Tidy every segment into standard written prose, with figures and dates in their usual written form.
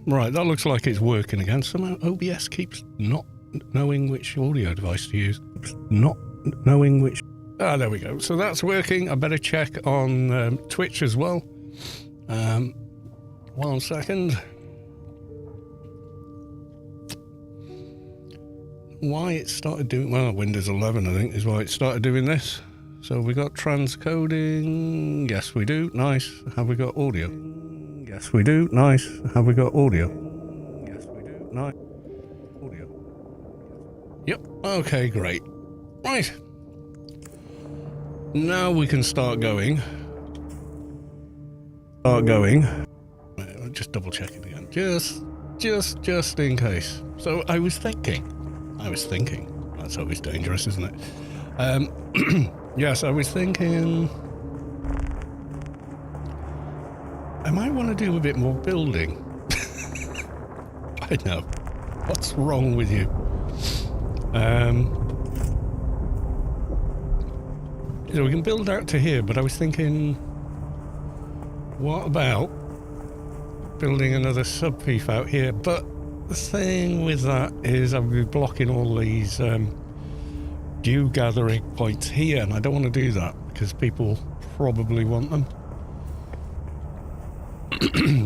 Right, that looks like it's working again. Somehow OBS keeps not knowing which audio device to use. Not knowing which... Ah, there we go. So that's working. I better check on Twitch as well. 1 second. Why it started doing... Well, Windows 11, I think, is why it started doing this. So we got transcoding. Yes, we do. Nice. Have we got audio? Yes, we do. Nice. Have we got audio? Yes, we do. Nice. Audio. Yep. Okay, great. Right. Now we can start going. Just double checking again. Just in case. So I was thinking. That's always dangerous, isn't it? Yes, I was thinking... I might want to do a bit more building. I know. What's wrong with you? So we can build out to here, but I was thinking... What about building another sub-peef out here? But the thing with that is I'll be blocking all these dew gathering points here, and I don't want to do that because people probably want them.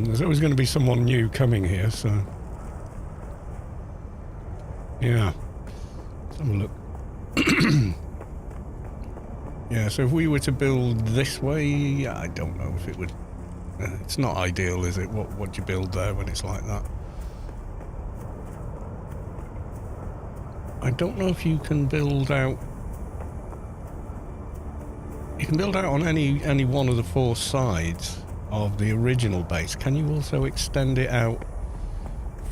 There's always going to be someone new coming here, so... Yeah. Let's have a look. Yeah, so if we were to build this way, I don't know if it would... it's not ideal, is it? What do you build there when it's like that? I don't know if you can build out... You can build out on any one of the 4 sides of the original base. Can you also extend it out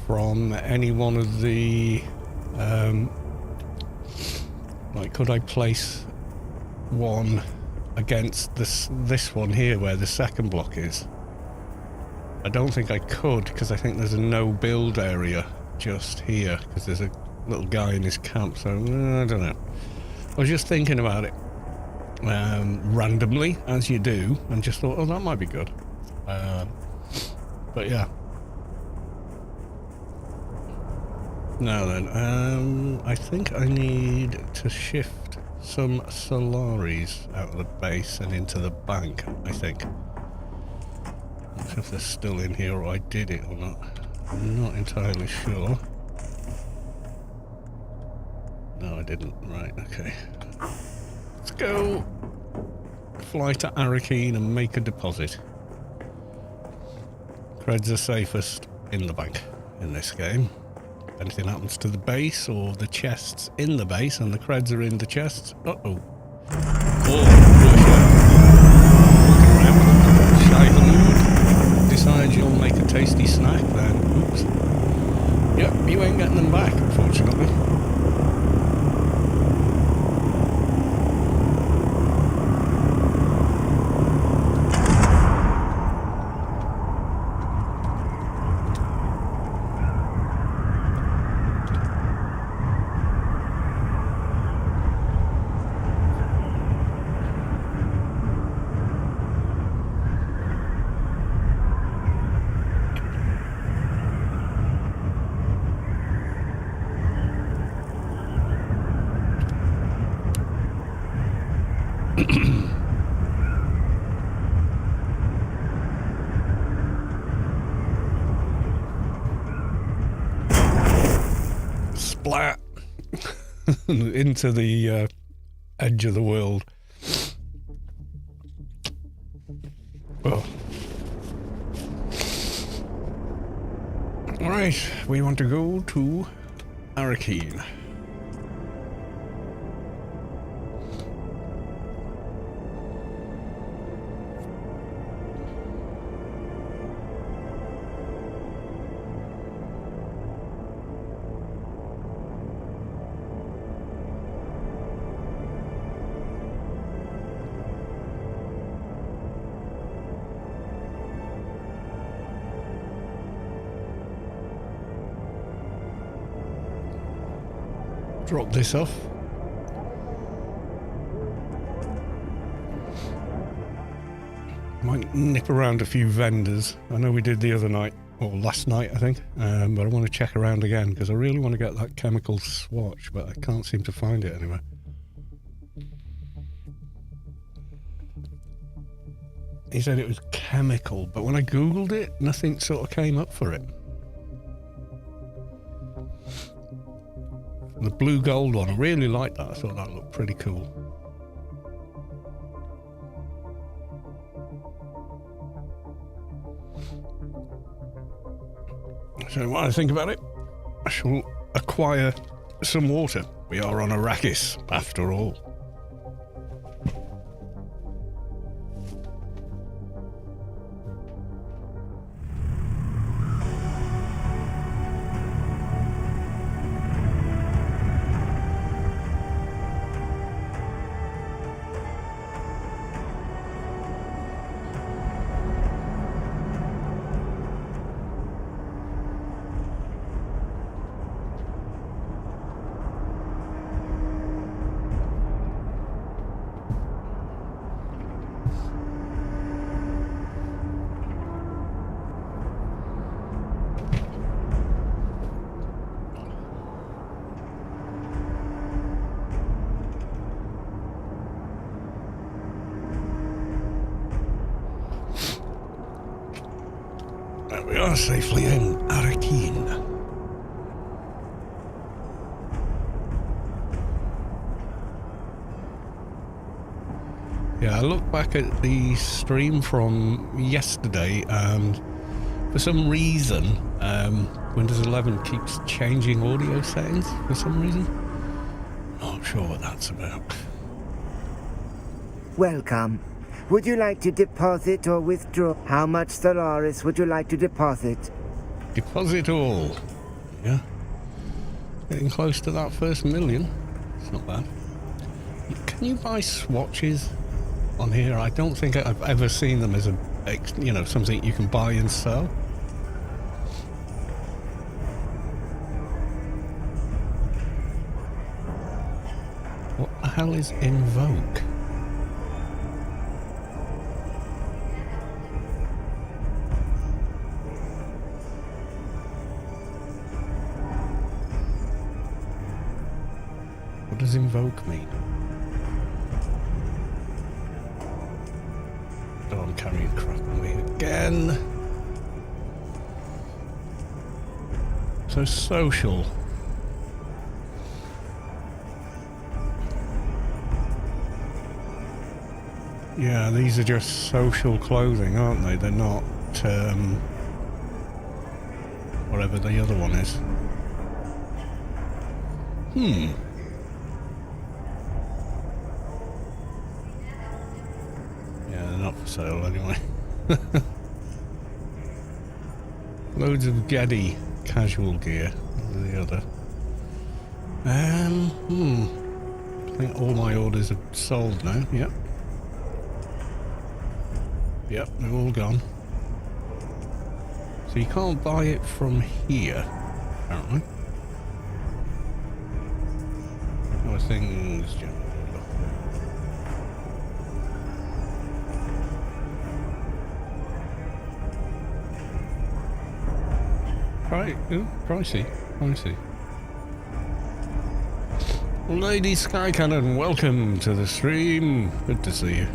from any one of the... like, could I place one against this one here where the second block is? I don't think I could, because I think there's a no build area just here, because there's a little guy in his camp, so I don't know. I was just thinking about it randomly, as you do, and just thought, oh, that might be good. But yeah. Now then, I think I need to shift some Solaris out of the base and into the bank, I think. Not sure if they're still in here or I did it or not. I'm not entirely sure. No, I didn't. Right, okay. Let's go fly to Arakeen and make a deposit. Creds are safest in the bank in this game. If anything happens to the base or the chests in the base and the creds are in the chests... Uh-oh. Decides you'll make a tasty snack then. Oops. Yep, you ain't getting them back, unfortunately. Splat into the edge of the world. Oh. Alright, we want to go to Arakeen. Drop this off. Might nip around a few vendors. I know we did the other night. or last night, I think. But I want to check around again because I really want to get that chemical swatch, but I can't seem to find it anywhere. He said it was chemical, but when I googled it, nothing sort of came up for it. The blue gold one, I really liked that. I thought that looked pretty cool. So what I think about it, I shall acquire some water. We are on Arrakis, after all. We are safely in Arrakeen. Yeah, I looked back at the stream from yesterday and for some reason Windows 11 keeps changing audio settings for some reason. Not sure what that's about. Welcome. Would you like to deposit or withdraw? How much Solaris would you like to deposit? Deposit all. Yeah. Getting close to that first million. It's not bad. Can you buy swatches on here? I don't think I've ever seen them as something you can buy and sell. What the hell is Invoke? What does invoke mean? Oh, I'm carrying crap on me again. So social. Yeah, these are just social clothing, aren't they? They're not whatever the other one is. Not for sale anyway. Loads of Geddy casual gear. The other. I think all my orders are sold now. Yep. Yep, they're all gone. So you can't buy it from here, apparently. How are things generally? Pricey. Lady Sky Cannon, welcome to the stream. Good to see you.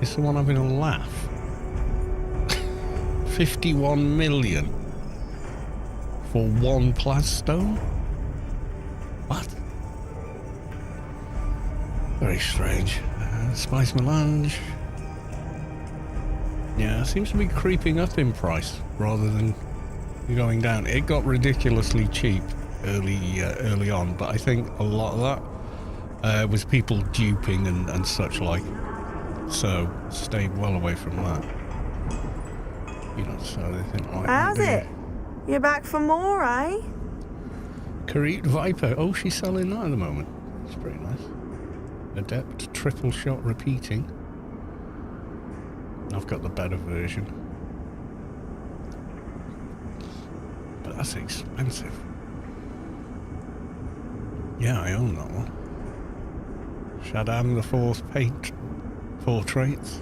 Is the one having a laugh? 51 million for one Plasstone? What? Very strange. Spice Melange. Yeah, it seems to be creeping up in price rather than going down. It got ridiculously cheap early on, but I think a lot of that was people duping and such like. So stayed well away from that. You know, so they think like. How's it? You're back for more, eh? Kareet Viper. Oh, she's selling that at the moment. It's pretty nice. Adept triple shot repeating. I've got the better version. But that's expensive. Yeah, I own that one. Shaddam the Fourth paint portraits.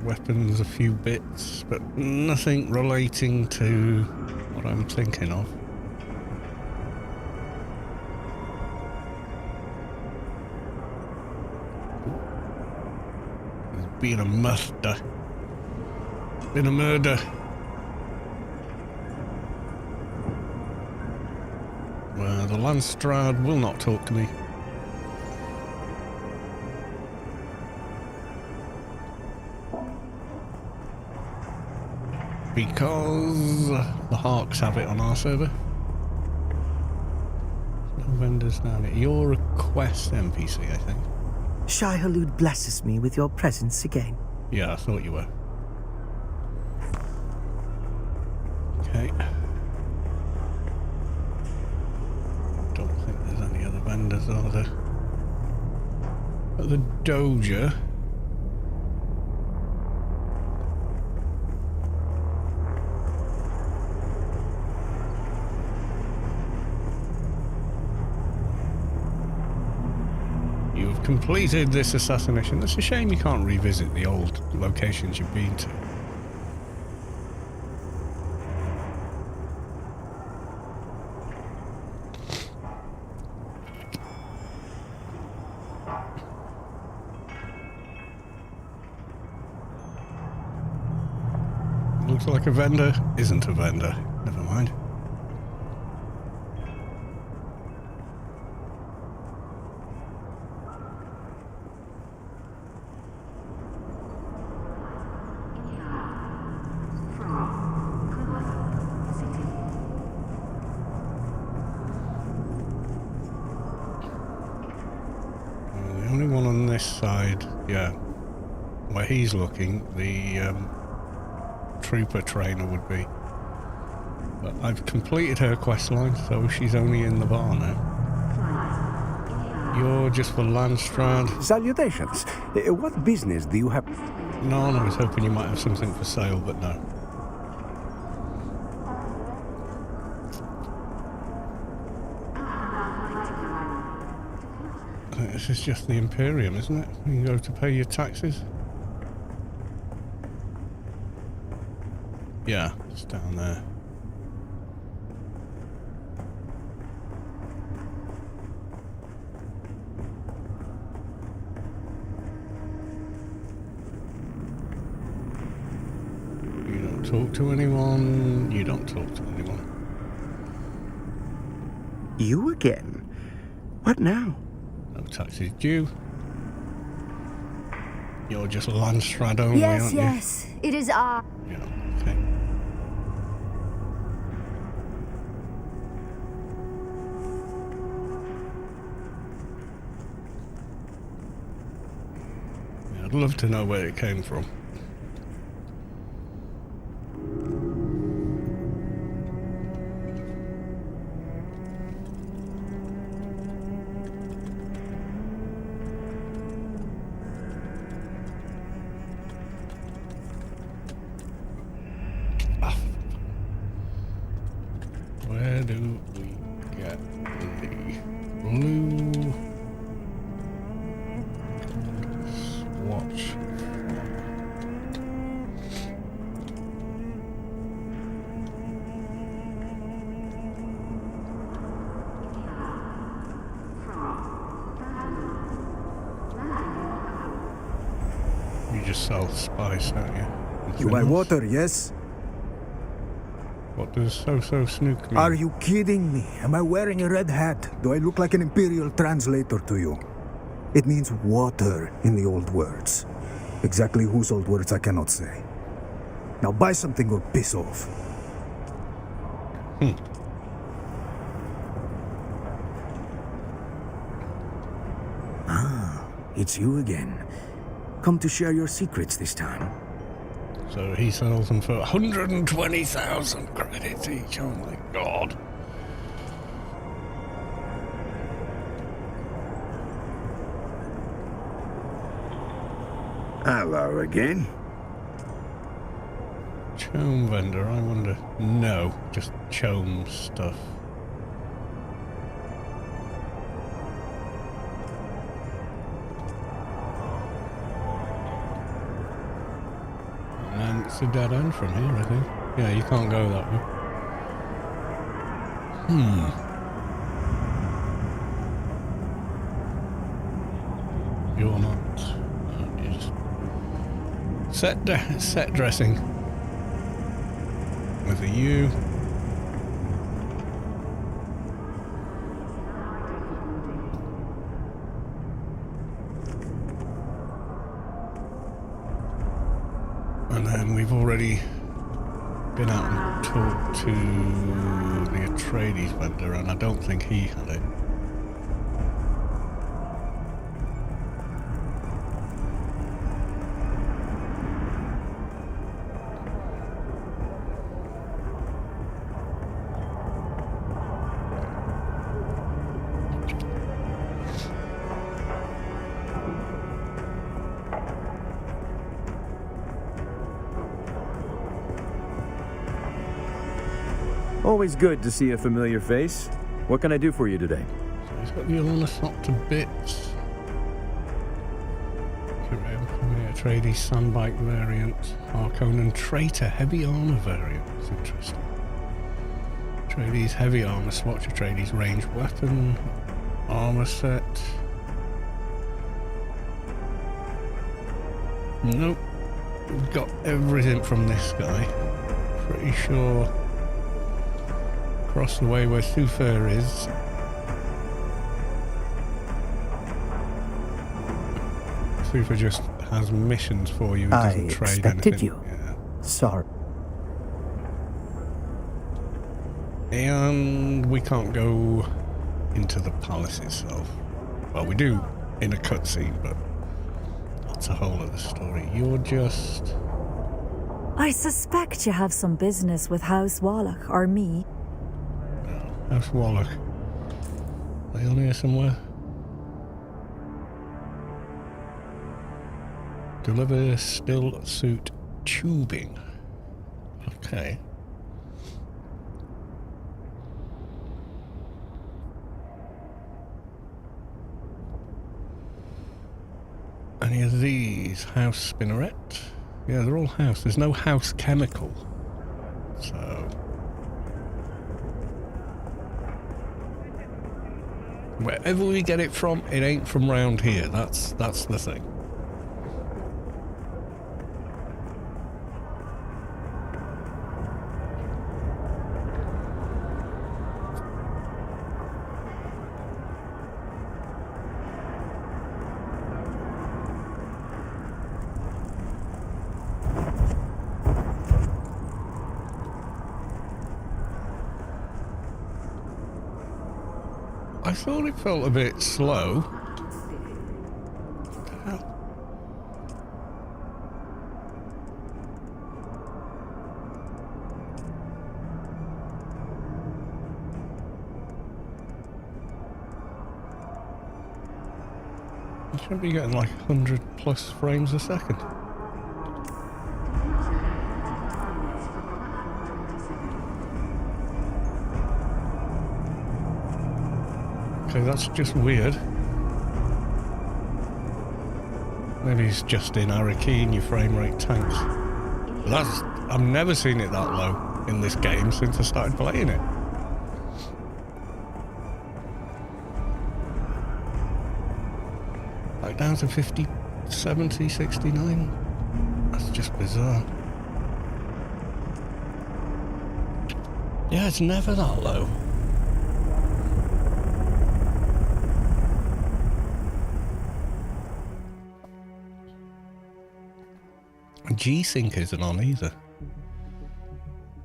weapons, a few bits, but nothing relating to what I'm thinking of. There's been a murder. Been a murder. Well, the Landstrad will not talk to me. Because the Hawks have it on our server. No vendors down here. You're a quest NPC, I think. Shai Halud blesses me with your presence again. Yeah, I thought you were. Okay. Don't think there's any other vendors, are there? At the Doja. You've completed this assassination. It's a shame you can't revisit the old locations you've been to. Looks like a vendor. Isn't a vendor. Never mind. The only one on this side, yeah, where he's looking, the trooper trainer would be. But I've completed her quest line, so she's only in the bar now. You're just for Landstrad. Salutations. What business do you have? No, I was hoping you might have something for sale, but no. I think this is just the Imperium, isn't it? You can go to pay your taxes. Yeah, it's down there. You don't talk to anyone. You don't talk to anyone. You again? What now? No taxes due. You're just Landstrad only, Yes, aren't yes. It is I. you? Yeah, okay. Yeah, I'd love to know where it came from. Where do we get the blue swatch? You just sell spice, don't you? You buy water, yes? What does so snook mean? Are you kidding me? Am I wearing a red hat? Do I look like an imperial translator to you? It means water in the old words. Exactly whose old words I cannot say. Now buy something or piss off. Ah, it's you again. Come to share your secrets this time. So he sells them for 120,000 credits each. Oh my god. Hello again. Chome vendor, I wonder. No, just chome stuff. It's a dead end from here, I think. Yeah, you can't go that way. You're not. You're just set dressing with a U. And then we've already been out and talked to the Atreides vendor, and I don't think he had it. Always good to see a familiar face. What can I do for you today? So he's got the Ornithop to bits. Atreides Sandbike variant. Harkonnen Traitor Heavy Armor variant. That's interesting. Atreides Heavy Armor Swatch. Atreides Ranged Weapon Armor Set. Nope. We've got everything from this guy. Pretty sure. Across the way where Thufir is. Thufir just has missions for you. He doesn't trade expected anything. you. Yeah. Sorry. And we can't go into the palace itself. Well, we do in a cutscene, but that's a whole other story. You're just... I suspect you have some business with House Wallach or me. House Wallach. Are they on here somewhere? Deliver still suit tubing. Okay. Any of these? House Spinneret? Yeah, they're all house. There's no house chemical. So... wherever we get it from, it ain't from round here. That's the thing. I thought it felt a bit slow. What the hell? You should be getting like 100 plus frames a second. Okay, that's just weird. Maybe it's just in Arrakeen your frame rate tanks. But I've never seen it that low in this game since I started playing it. Like down to 50, 70, 69. That's just bizarre. Yeah, it's never that low. G-Sync isn't on either.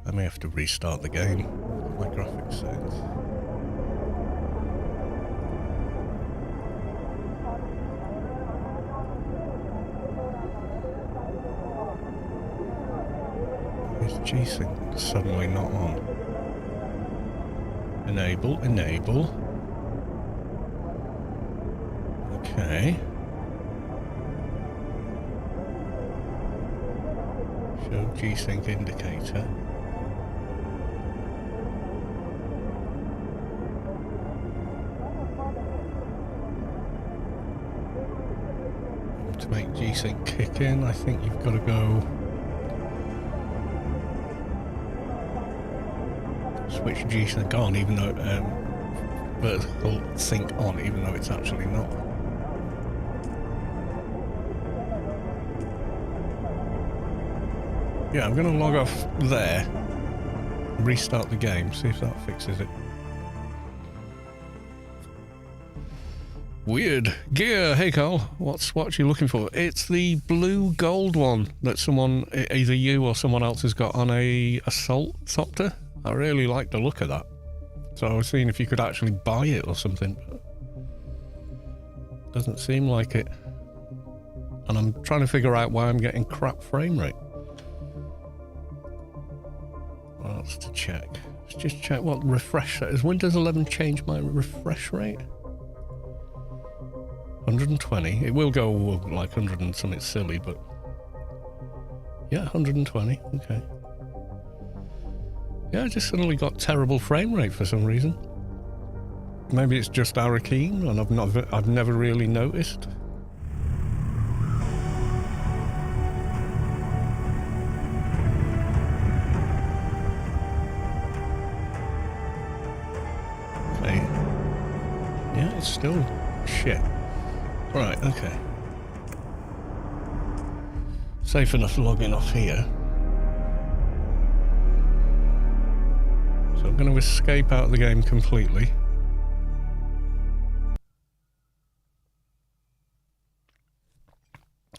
I may have to restart the game. My graphics settings. Is G-Sync suddenly not on? Enable, enable. Okay. Show G-Sync indicator. To make G-Sync kick in, I think you've got to go switch G-Sync on, even though vertical sync on, even though it's actually not. Yeah, I'm going to log off there, restart the game, see if that fixes it. Weird gear. Hey Carl, what you looking for? It's the blue gold one that someone, either you or someone else, has got on a assault copter. I really like the look of that, so I was seeing if you could actually buy it or something, but doesn't seem like it. And I'm trying to figure out why I'm getting crap frame rate. What else to check? Let's just check what refresh that is. Windows 11 changed my refresh rate. 120. It will go like 100 and something silly, but yeah, 120. Okay. Yeah, I just suddenly got terrible frame rate for some reason. Maybe it's just Arakeen, and I've never really noticed. Okay. Yeah, it's still shit. Right, okay. Safe enough logging off here. So I'm going to escape out of the game completely.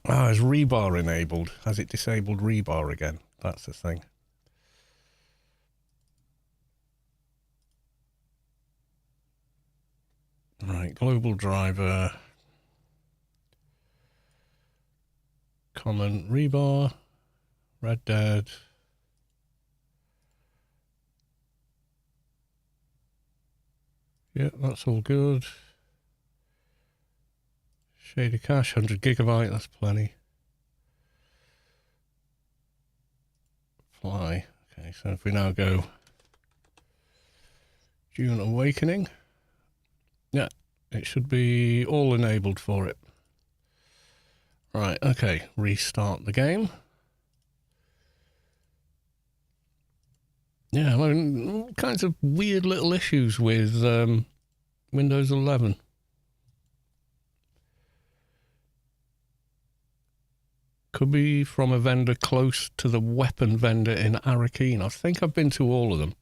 Ah, is rebar enabled? Has it disabled rebar again? That's the thing. Right, global driver. Common rebar, Red Dead. Yeah, that's all good. Shader cache, 100 gigabyte, that's plenty. Fly. Okay, so if we now go Dune Awakening, yeah, it should be all enabled for it. Right, okay, restart the game. Yeah, I'm having all kinds of weird little issues with Windows 11. Could be from a vendor close to the weapon vendor in Arakeen. I think I've been to all of them.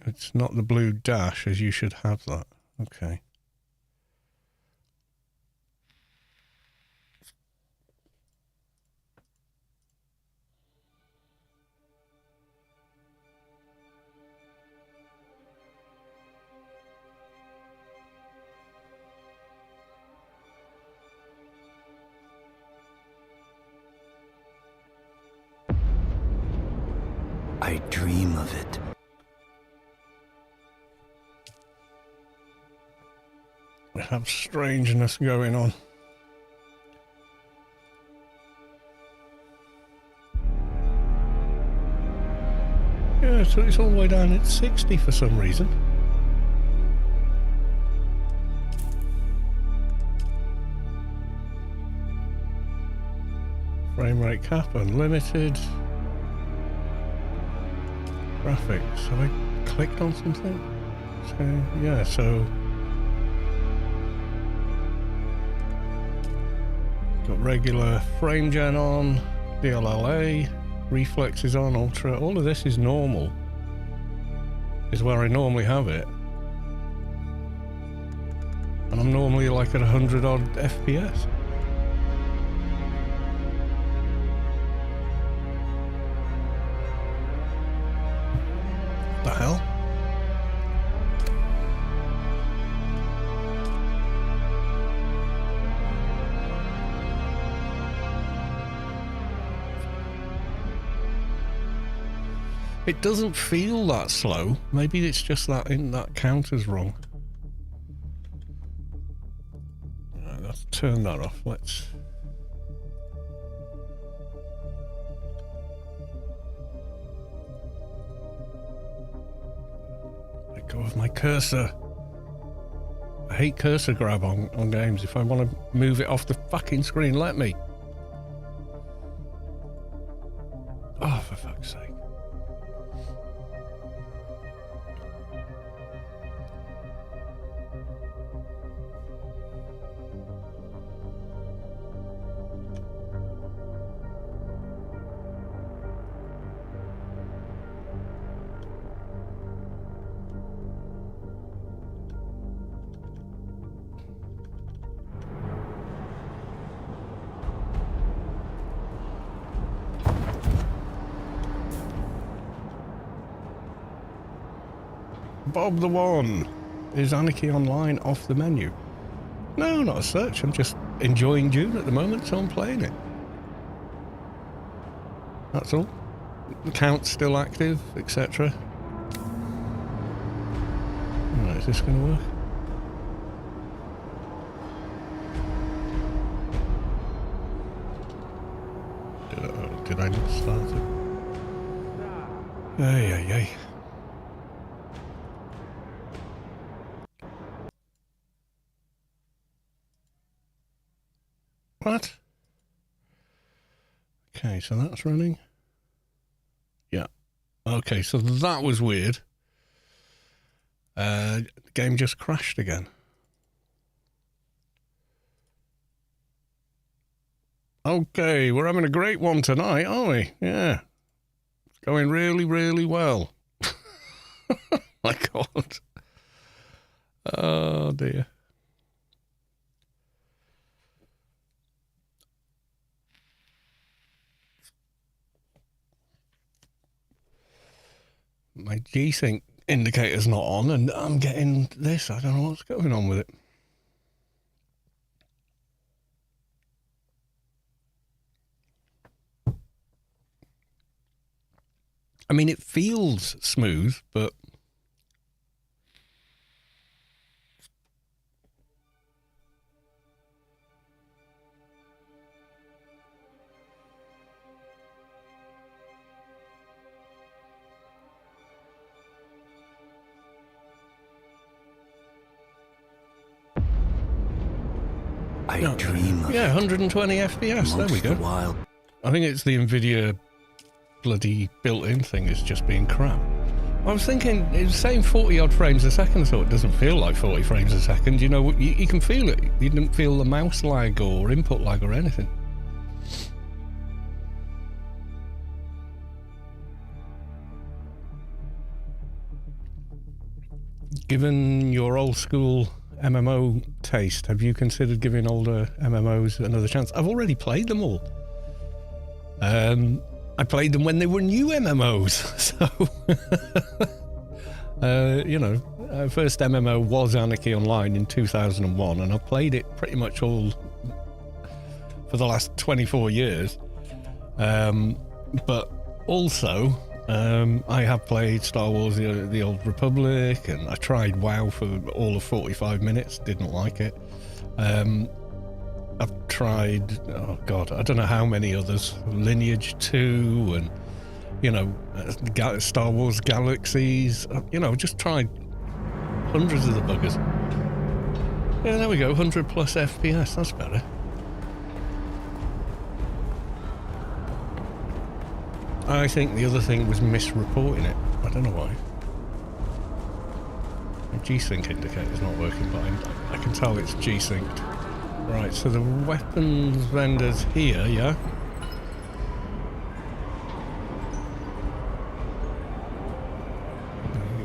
It's not the blue dash, as you should have that. Okay. I dream of it. We have strangeness going on. Yeah, so it's all the way down at 60 for some reason. Frame rate cap unlimited. Graphics. Have I clicked on something? So, yeah, so got regular frame gen on, DLLA, reflex is on, ultra. All of this is normal. Is where I normally have it. And I'm normally like at 100 odd FPS. The hell? It doesn't feel that slow. Maybe it's just that that counter's wrong. Right, let's turn that off. Let's let go of my cursor. I hate cursor grab on games. If I want to move it off the fucking screen, let me. Oh, for fuck's sake. Bob the One. Is Anarchy Online off the menu? No, not as such. I'm just enjoying Dune at the moment, so I'm playing it. That's all. The count's still active, etc. Right, is this going to work? Did I not start it? Ay, ay, ay. What? Okay, so that's running. Yeah. Okay, so that was weird. The game just crashed again. Okay, we're having a great one tonight, aren't we? Yeah. It's going really, really well. My God. Oh, dear. My G-Sync indicator's not on, and I'm getting this. I don't know what's going on with it. I mean, it feels smooth, but... I dream of Yeah, 120 FPS, there we go. the wild. I think it's the NVIDIA bloody built-in thing is just being crap. I was thinking, it's saying 40-odd frames a second, so it doesn't feel like 40 frames a second. You know, you can feel it. You didn't feel the mouse lag or input lag or anything. Given your old-school MMO taste, have you considered giving older MMOs another chance? I've already played them all. I played them when they were new MMOs, so you know, first MMO was Anarchy Online in 2001, and I've played it pretty much all for the last 24 years. But also, I have played Star Wars: The Old Republic, and I tried WoW for all of 45 minutes. Didn't like it. I've tried, oh God, I don't know how many others. Lineage 2, and you know, Star Wars Galaxies. You know, just tried hundreds of the buggers. Yeah, there we go. 100 plus FPS. That's better. I think the other thing was misreporting it. I don't know why. The G-Sync indicator's not working, but I can tell it's G-Synced. Right, so the weapons vendor's here, yeah?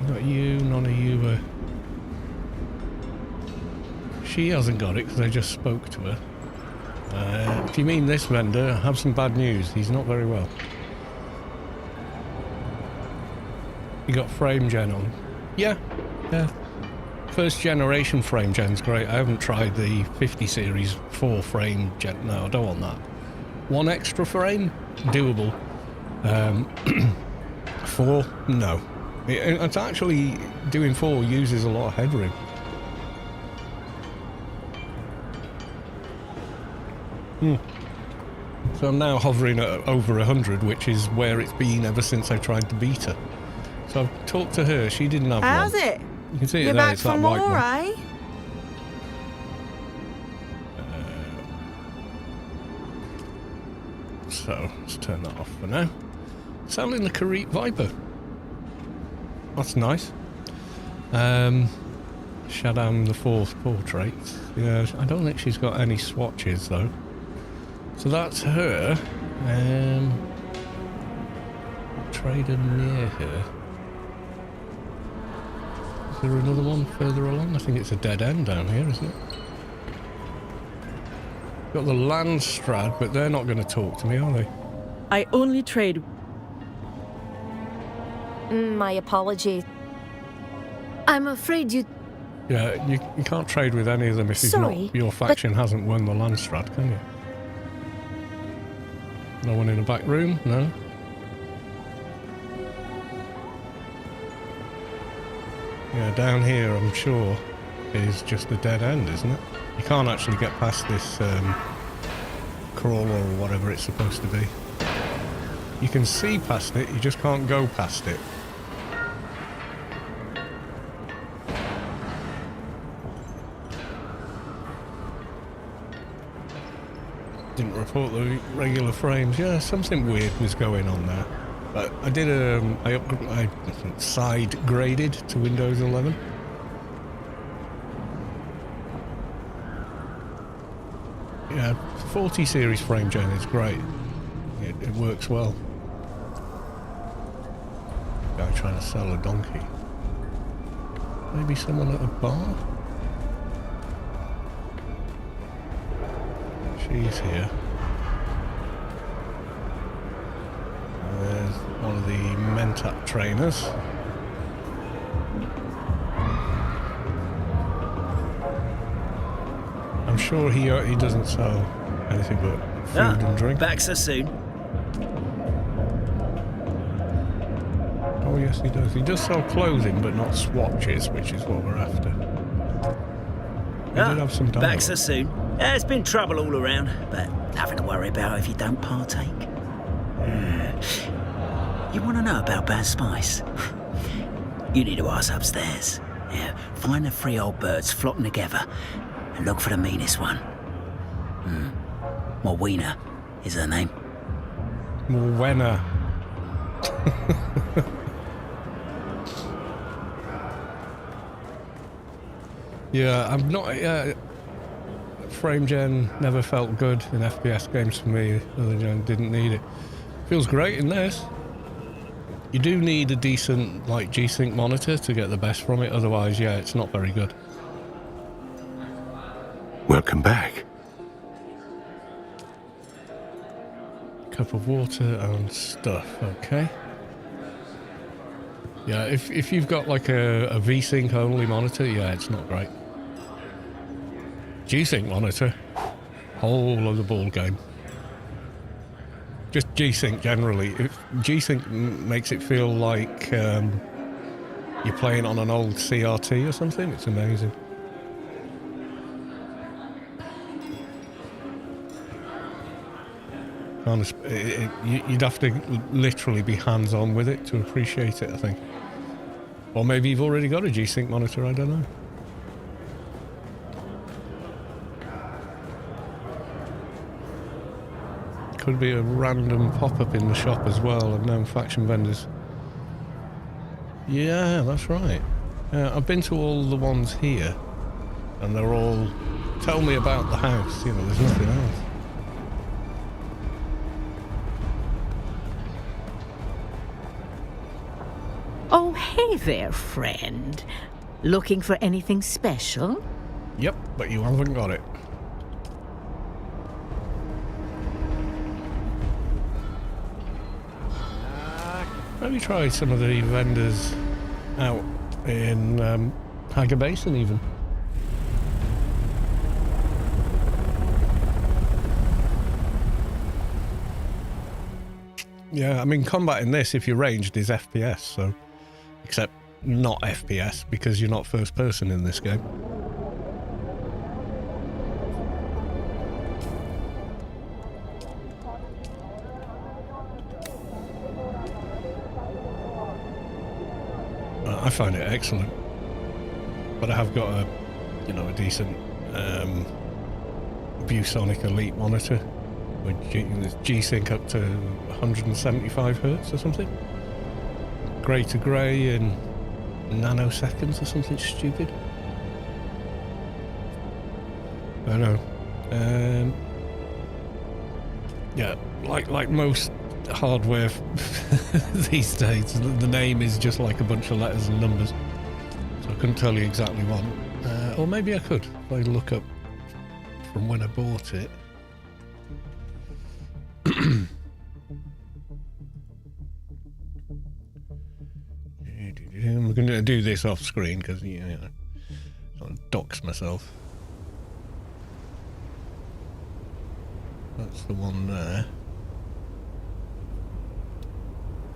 Not you, none of you. She hasn't got it because I just spoke to her. If you mean this vendor, I have some bad news. He's not very well. You got frame gen on? Yeah. First generation frame gen's great. I haven't tried the 50 series 4 frame gen. No, I don't want that. One extra frame, doable. 4, no. It's actually doing 4 uses a lot of headroom. So I'm now hovering at over 100, which is where it's been ever since I tried the beta. So I've talked to her. She didn't have How's one. it? You can see it You're there. back It's for that white more, one. eh? So let's turn that off for now. Selling the Kareet Viper. That's nice. Shaddam the Fourth portrait. Yeah, I don't think she's got any swatches though. So that's her. Trader near her. Is there another one further along? I think it's a dead end down here, isn't it? Got the Landstrad, but they're not going to talk to me, are they? I only trade. My apologies. I'm afraid you... Yeah, you can't trade with any of them if your faction hasn't won the Landstrad, can you? No one in the back room? No? Yeah, down here, I'm sure, is just a dead end, isn't it? You can't actually get past this crawler or whatever it's supposed to be. You can see past it, you just can't go past it. Didn't report the regular frames. Yeah, something weird was going on there. But I did I side graded to Windows 11. Yeah, 40 series frame gen is great. It works well. Guy trying to sell a donkey. Maybe someone at a bar? She's here. There's one of the Mentat trainers. I'm sure he doesn't sell anything but food and drink. Back so soon. Oh yes, he does. He does sell clothing, but not swatches, which is what we're after. We did have some back so soon. There's been trouble all around, but nothing to worry about if you don't partake. You want to know about bad spice? You need to ask upstairs. Yeah, find the 3 old birds flocking together and look for the meanest one. Morwena is her name. Morwena. Yeah, I'm not... frame gen never felt good in FPS games for me. Other gen didn't need it. Feels great in this. You do need a decent like G-Sync monitor to get the best from it. Otherwise, yeah, it's not very good. Welcome back. Cup of water and stuff. Okay. Yeah, if you've got like a V-Sync only monitor, yeah, it's not great. G-Sync monitor, whole other ball game. Just G-Sync generally. G-Sync makes it feel like you're playing on an old CRT or something. It's amazing. You'd have to literally be hands-on with it to appreciate it, I think. Or maybe you've already got a G-Sync monitor, I don't know. Could be a random pop-up in the shop as well of known faction vendors. Yeah, that's right. I've been to all the ones here, and they're all... Tell me about the house, you know, there's nothing else. Oh, hey there, friend. Looking for anything special? Yep, but you haven't got it. Maybe try some of the vendors out in Hager Basin even. Yeah, I mean combat in this, if you're ranged, is FPS, so... Except not FPS, because you're not first person in this game. I find it excellent, but I have got a, you know, a decent ViewSonic Elite monitor, with G-Sync up to 175 hertz or something. Grey to grey in nanoseconds or something stupid. I know. Yeah, like most hardware these days, the name is just like a bunch of letters and numbers. So I couldn't tell you exactly what. Or maybe I could if I look up from when I bought it. I'm going to do this off screen because, you know, I'll dox myself. That's the one there.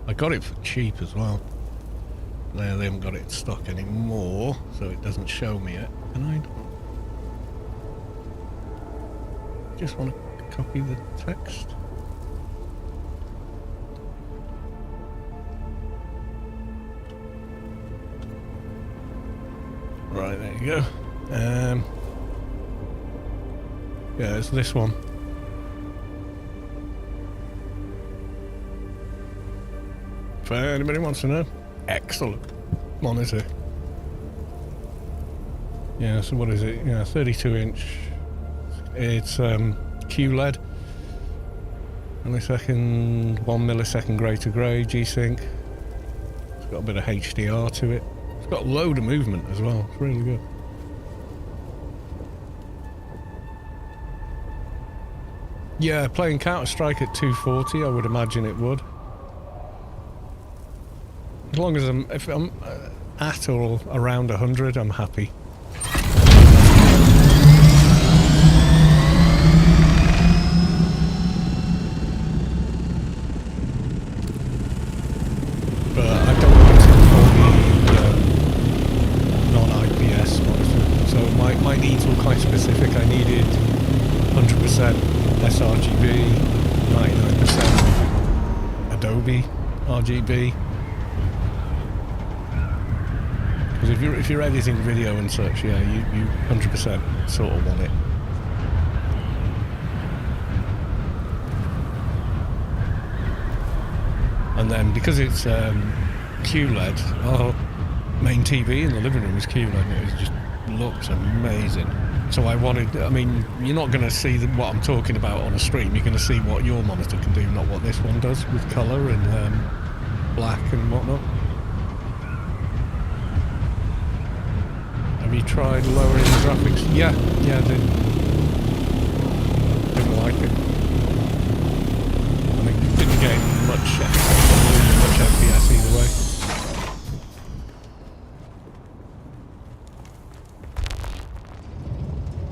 I got it for cheap as well. Now they haven't got it in stock anymore, so it doesn't show me it. And I just want to copy the text. Right, there you go. Yeah, it's this one. If anybody wants to know. Excellent monitor. Yeah, so what is it? Yeah, 32 inch. It's QLED. Millisecond, 1 millisecond grey to grey, G-Sync. It's got a bit of HDR to it. It's got a load of movement as well. It's really good. Yeah, playing Counter-Strike at 240, I would imagine it would. As long as if I'm at or around 100, I'm happy. But I don't want it for the non-IPS monitor. So my needs were quite specific. I needed 100% sRGB, 99% Adobe RGB. Because if you're editing video and such, yeah, you 100% sort of want it. And then because it's QLED, our main TV in the living room is QLED, and it just looks amazing. So I wanted, I mean, you're not going to see what I'm talking about on a stream. You're going to see what your monitor can do, not what this one does with colour and black and whatnot. Have you tried lowering the graphics? Yeah, I did. Didn't like it. I think it didn't gain much FPS either way.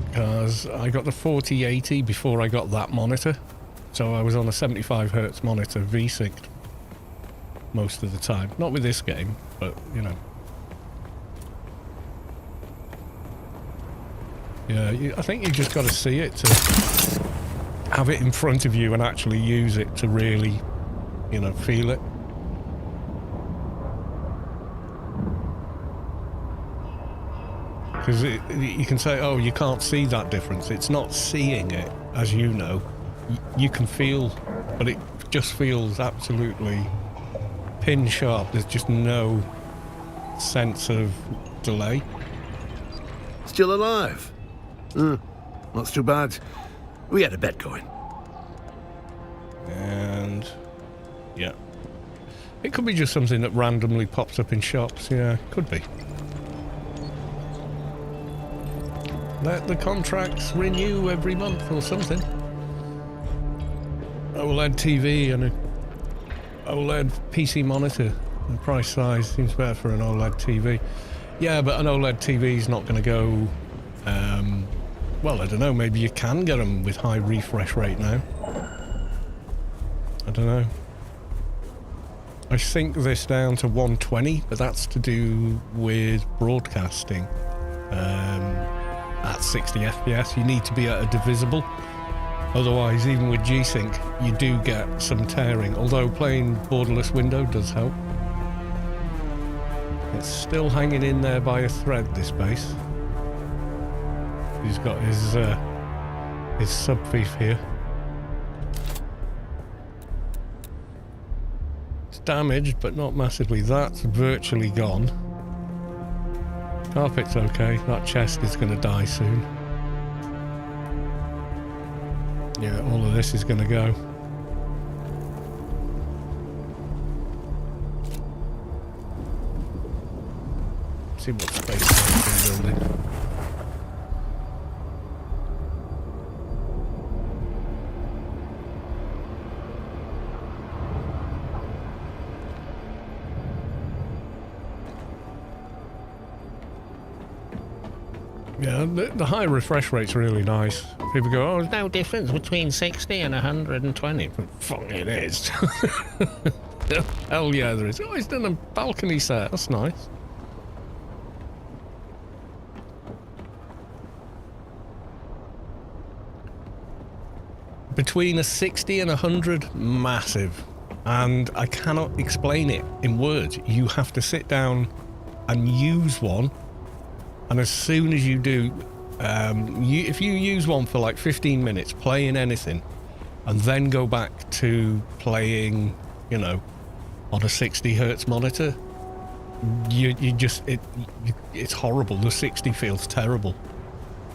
Because I got the 4080 before I got that monitor. So I was on a 75 Hz monitor V-synced most of the time. Not with this game, but, you know. Yeah, I think you just got to see it to have it in front of you and actually use it to really, you know, feel it. Because you can say, oh, you can't see that difference. It's not seeing it, as you know. You can feel, but it just feels absolutely pin sharp. There's just no sense of delay. Still alive? That's too bad. We had a bet going. And yeah, it could be just something that randomly pops up in shops. Yeah, could be. Let the contracts renew every month or something. OLED TV and a OLED PC monitor. The price size seems better for an OLED TV. Yeah, but an OLED TV is not going to go. Well, I don't know. Maybe you can get them with high refresh rate now. I don't know. I sync this down to 120, but that's to do with broadcasting. At 60 FPS, you need to be at a divisible. Otherwise, even with G-Sync, you do get some tearing. Although playing borderless window does help. It's still hanging in there by a thread, this base. He's got his subfief here. damaged, but not massively. That's virtually gone. Carpet's okay. That chest is going to die soon. Yeah, all of this is going to go. See what space is in building. Yeah, the high refresh rate's really nice. People go, oh, there's no difference between 60 and 120. Fuck, it is. Hell yeah, there is. Oh, he's done a balcony set. That's nice. Between a 60 and 100, massive. And I cannot explain it in words. You have to sit down and use one. And as soon as you do, if you use one for like 15 minutes playing anything, and then go back to playing, you know, on a 60 hertz monitor, it's horrible. The 60 feels terrible.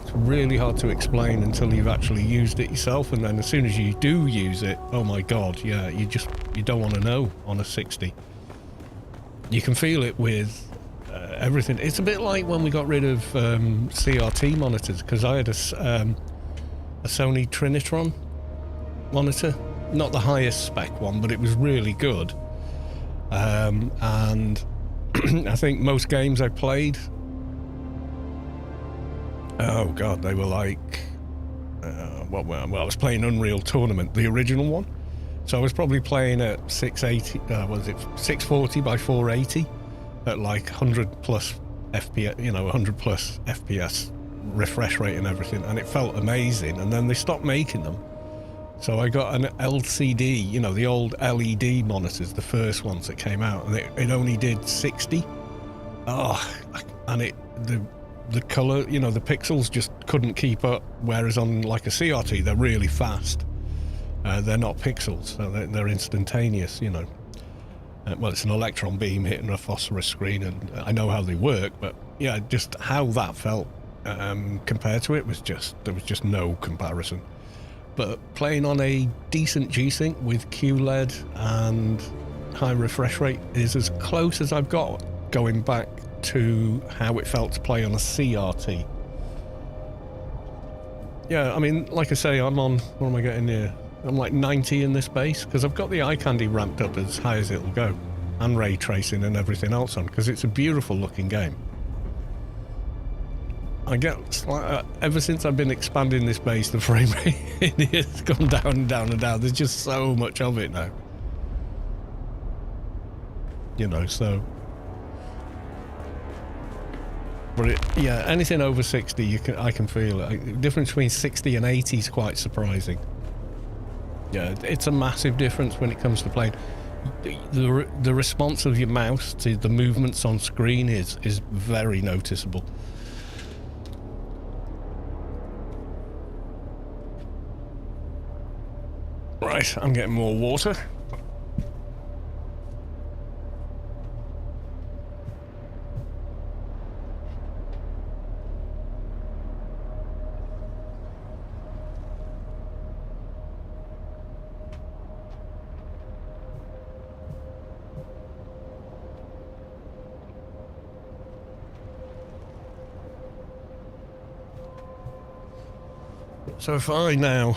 It's really hard to explain until you've actually used it yourself, and then as soon as you do use it, oh my god, yeah, you don't want to know on a 60. You can feel it with everything. It's a bit like when we got rid of CRT monitors, because I had a Sony Trinitron monitor, not the highest spec one, but it was really good. And I think most games I played, oh god, they were like, well, I was playing Unreal Tournament, the original one, so I was probably playing at 640 by 480. At like 100 plus FPS, you know, 100 plus FPS refresh rate and everything, and it felt amazing. And then they stopped making them, so I got an LCD, you know, the old LED monitors, the first ones that came out, and it only did 60. Oh, and the color, you know, the pixels just couldn't keep up. Whereas on like a CRT, they're really fast. They're not pixels, so they're instantaneous, you know. Well, it's an electron beam hitting a phosphorus screen, and I know how they work, but yeah, just how that felt compared to it was there was just no comparison. But playing on a decent G-Sync with QLED and high refresh rate is as close as I've got going back to how it felt to play on a CRT. Yeah, I mean, like I say, I'm on, what am I getting here? I'm like 90 in this base, because I've got the eye candy ramped up as high as it'll go, and ray tracing and everything else on, because it's a beautiful looking game. I get, ever since I've been expanding this base, the frame rate in here has gone down and down and down. There's just so much of it now. You know, so... But yeah, anything over 60, I can feel it. The difference between 60 and 80 is quite surprising. Yeah, it's a massive difference when it comes to playing. The response of your mouse to the movements on screen is very noticeable. Right, I'm getting more water. So if I now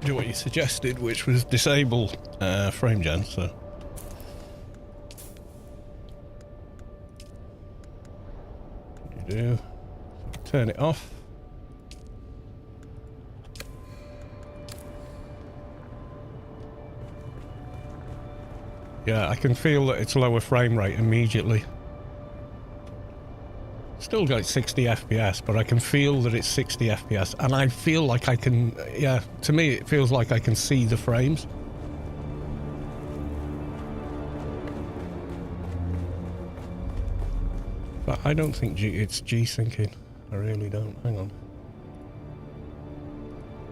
do what you suggested, which was disable frame gen, so you do turn it off. Yeah, I can feel that it's lower frame rate immediately. Still got 60 FPS, but I can feel that it's 60 FPS, and I feel like I can, yeah, to me it feels like I can see the frames. But I don't think it's G-syncing. I really don't. Hang on.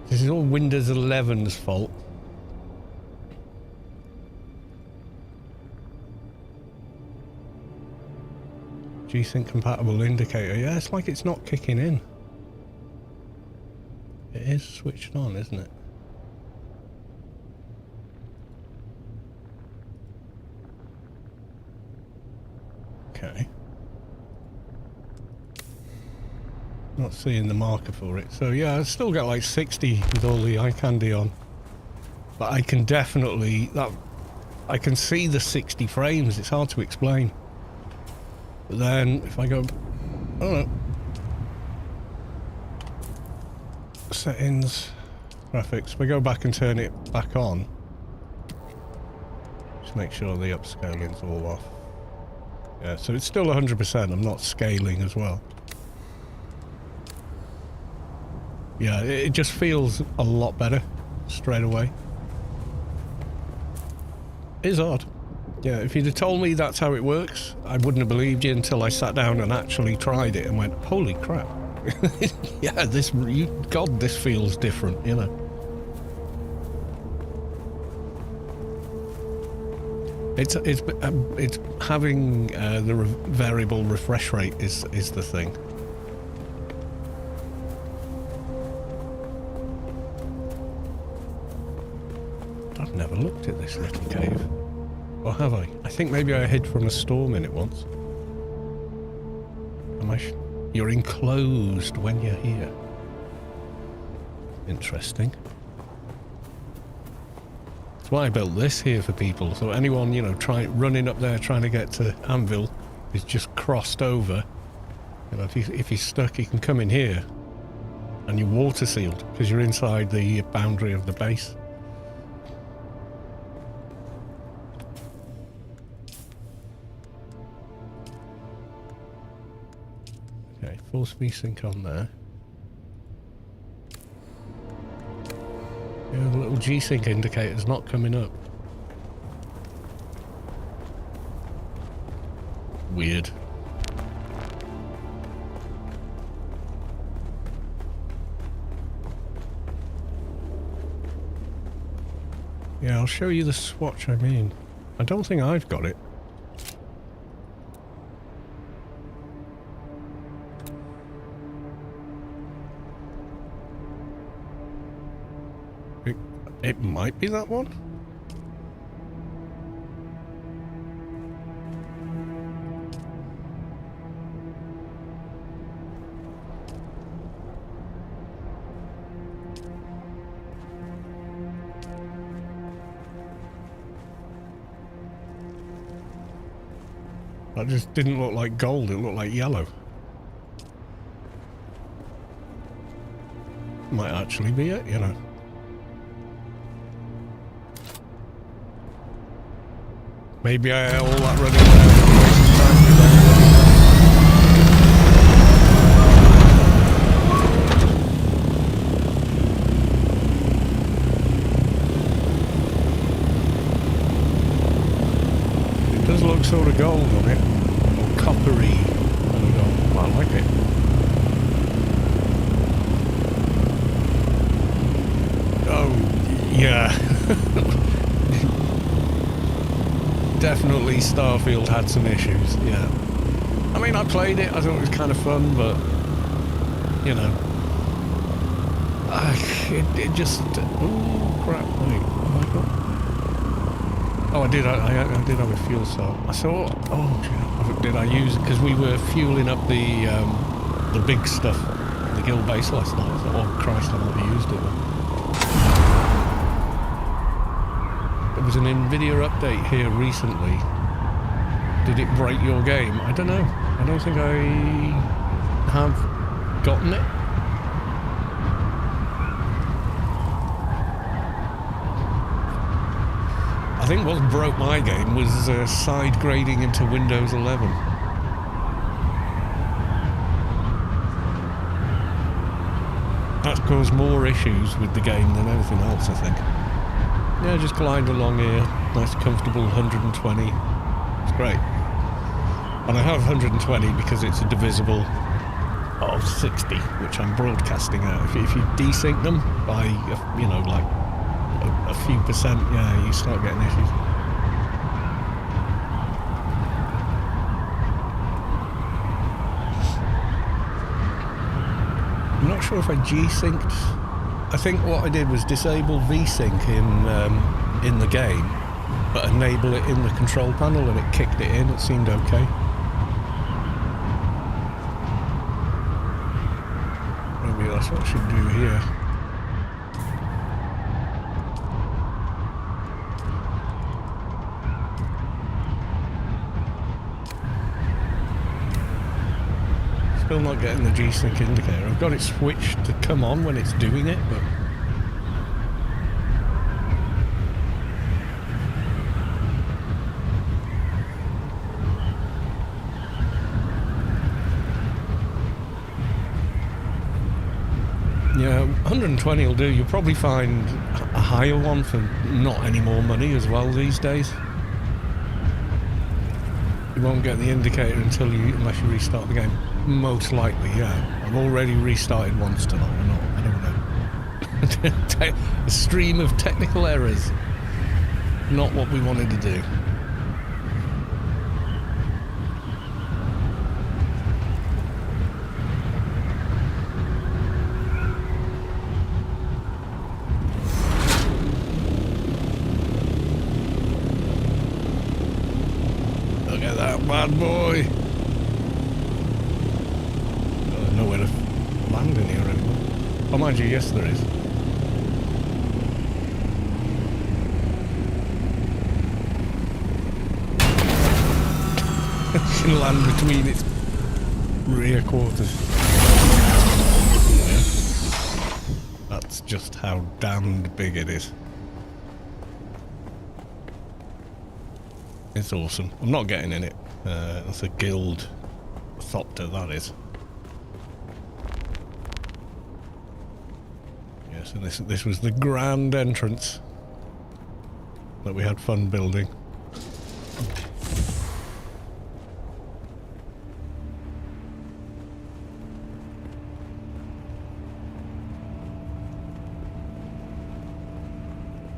This is all Windows 11's fault. G-Sync compatible indicator. Yeah, it's like it's not kicking in. It is switched on, isn't it? Okay. Not seeing the marker for it. So yeah, I still got like 60 with all the eye candy on. But I can definitely... I can see the 60 frames. It's hard to explain. But then if I go... I don't know. Settings, graphics. If I go back and turn it back on, just make sure the upscaling's all off. Yeah, so it's still 100%. I'm not scaling as well. Yeah, it just feels a lot better straight away. It's odd. Yeah, if you'd have told me that's how it works, I wouldn't have believed you until I sat down and actually tried it and went, holy crap. Yeah, God, this feels different, you know. It's having the variable refresh rate is the thing. I've never looked at this little cave. Or have I? I think maybe I hid from a storm in it once. You're enclosed when you're here. Interesting. That's why I built this here for people. So anyone, you know, running up there trying to get to Anvil is just crossed over. You know, if he's stuck, he can come in here, and you're water sealed because you're inside the boundary of the base. Okay, force V-Sync on there. Yeah, the little G-Sync indicator's not coming up. Weird. Yeah, I'll show you the swatch I mean. I don't think I've got it. It might be that one. That just didn't look like gold, it looked like yellow. Might actually be it, you know. Maybe I had all that running there. It does look sort of gold on it, or coppery. I like it. Oh, yeah. Definitely Starfield had some issues, yeah. I mean, I played it, I thought it was kind of fun, but, you know. It just... Oh, crap, wait, have I got... Oh, I did have a fuel cell. I saw... Oh, did I use it? Because we were fueling up the big stuff, the guild base last night. I thought, oh, Christ, I've never used it. There was an NVIDIA update here recently. Did it break your game? I don't know. I don't think I have gotten it. I think what broke my game was side grading into Windows 11. That's caused more issues with the game than anything else, I think. Yeah, just glide along here. Nice, comfortable 120. It's great. And I have 120 because it's a divisible of 60, which I'm broadcasting out. If you desync them by, you know, like a few percent, yeah, you start getting issues. sure if I G-synced. I think what I did was disable V-sync in the game, but enable it in the control panel, and it kicked it in. It seemed okay. Maybe that's what I should do here. Still not getting the G-sync indicator. I've got it switched to come on when it's doing it, but... yeah, 120 will do. You'll probably find a higher one for not any more money as well these days. You won't get the indicator unless you restart the game. Most likely, yeah. I've already restarted once tonight. I don't know. A stream of technical errors. Not what we wanted to do. Look at that bad boy. Nowhere to land in here anymore. Oh, mind you, yes there is. Can land between its rear quarters. Yeah. That's just how damned big it is. It's awesome. I'm not getting in it. That's a guild thopter, that is. Yes, and this was the grand entrance that we had fun building.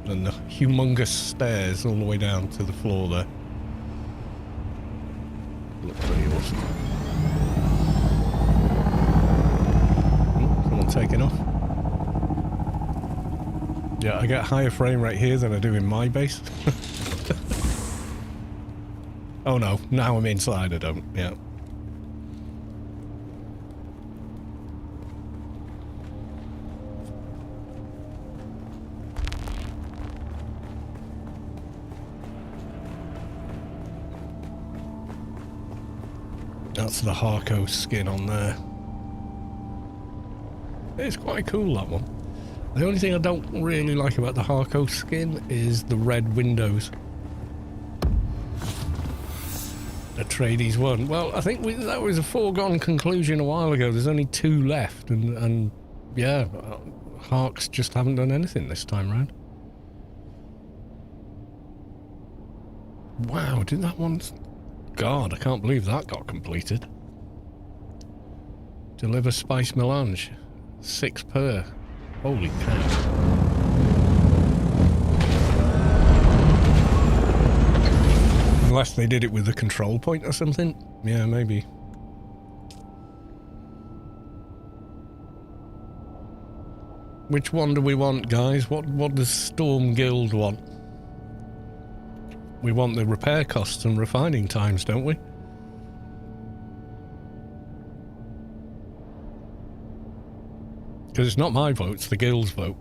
And the humongous stairs all the way down to the floor there. Look pretty awesome. Oh, someone taking off. Yeah, I get higher frame rate here than I do in my base. Oh no, now I'm inside, I don't, yeah. That's the Harco skin on there. It's quite cool, that one. The only thing I don't really like about the Harco skin is the red windows. Atreides one. Well, I think that was a foregone conclusion a while ago. There's only 2 left, and yeah, Harks just haven't done anything this time round. Wow, did that one... God, I can't believe that got completed. Deliver spice melange. 6 per. Holy cow. Unless they did it with the control point or something. Yeah, maybe. Which one do we want, guys? What does Storm Guild want? We want the repair costs and refining times, don't we? Because it's not my vote, it's the guild's vote.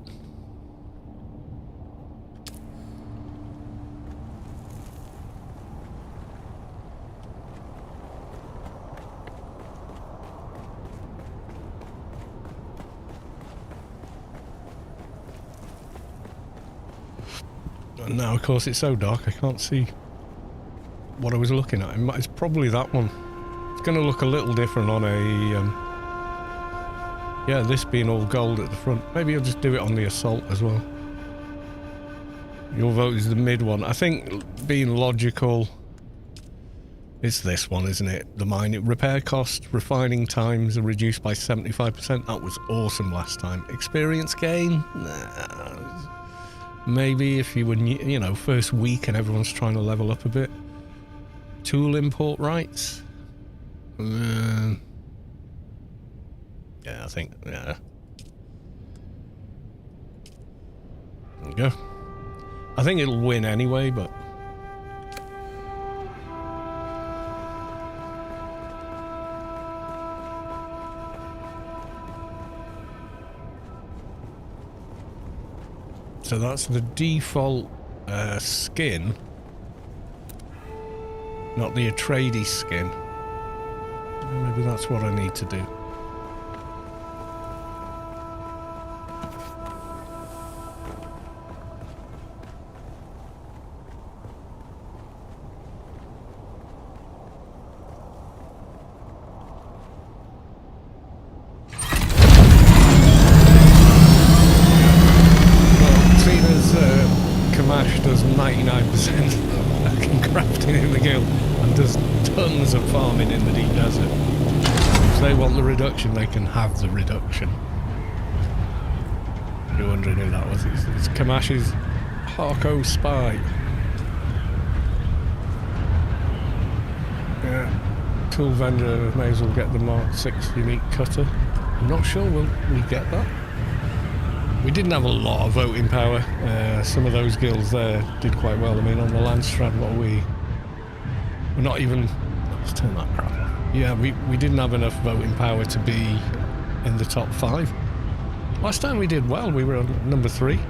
And now, of course, it's so dark I can't see what I was looking at. It's probably that one. It's going to look a little different on a... yeah, this being all gold at the front. Maybe I'll just do it on the assault as well. Your vote is the mid one. I think, being logical, it's this one, isn't it? The mine. Repair cost, refining times are reduced by 75%. That was awesome last time. Experience gain? Nah. Maybe if you were, you know, first week and everyone's trying to level up a bit. Tool import rights? Yeah, I think, yeah. There we go. I think it'll win anyway, but... So that's the default skin, not the Atreides skin. Maybe that's what I need to do. Does 99% fucking crafting in the guild and does tons of farming in the deep desert. If they want the reduction, they can have the reduction. You're wondering who that was? It's Kamash's Harko spy. Yeah. Tool vendor may as well get the Mark 6 unique cutter. I'm not sure will we get that. We didn't have a lot of voting power. Some of those guilds there did quite well. I mean, on the Landstrad, what are we? We're not even... Let's turn that crap off. Yeah, we didn't have enough voting power to be in the top 5. Last time we did well, we were on number 3.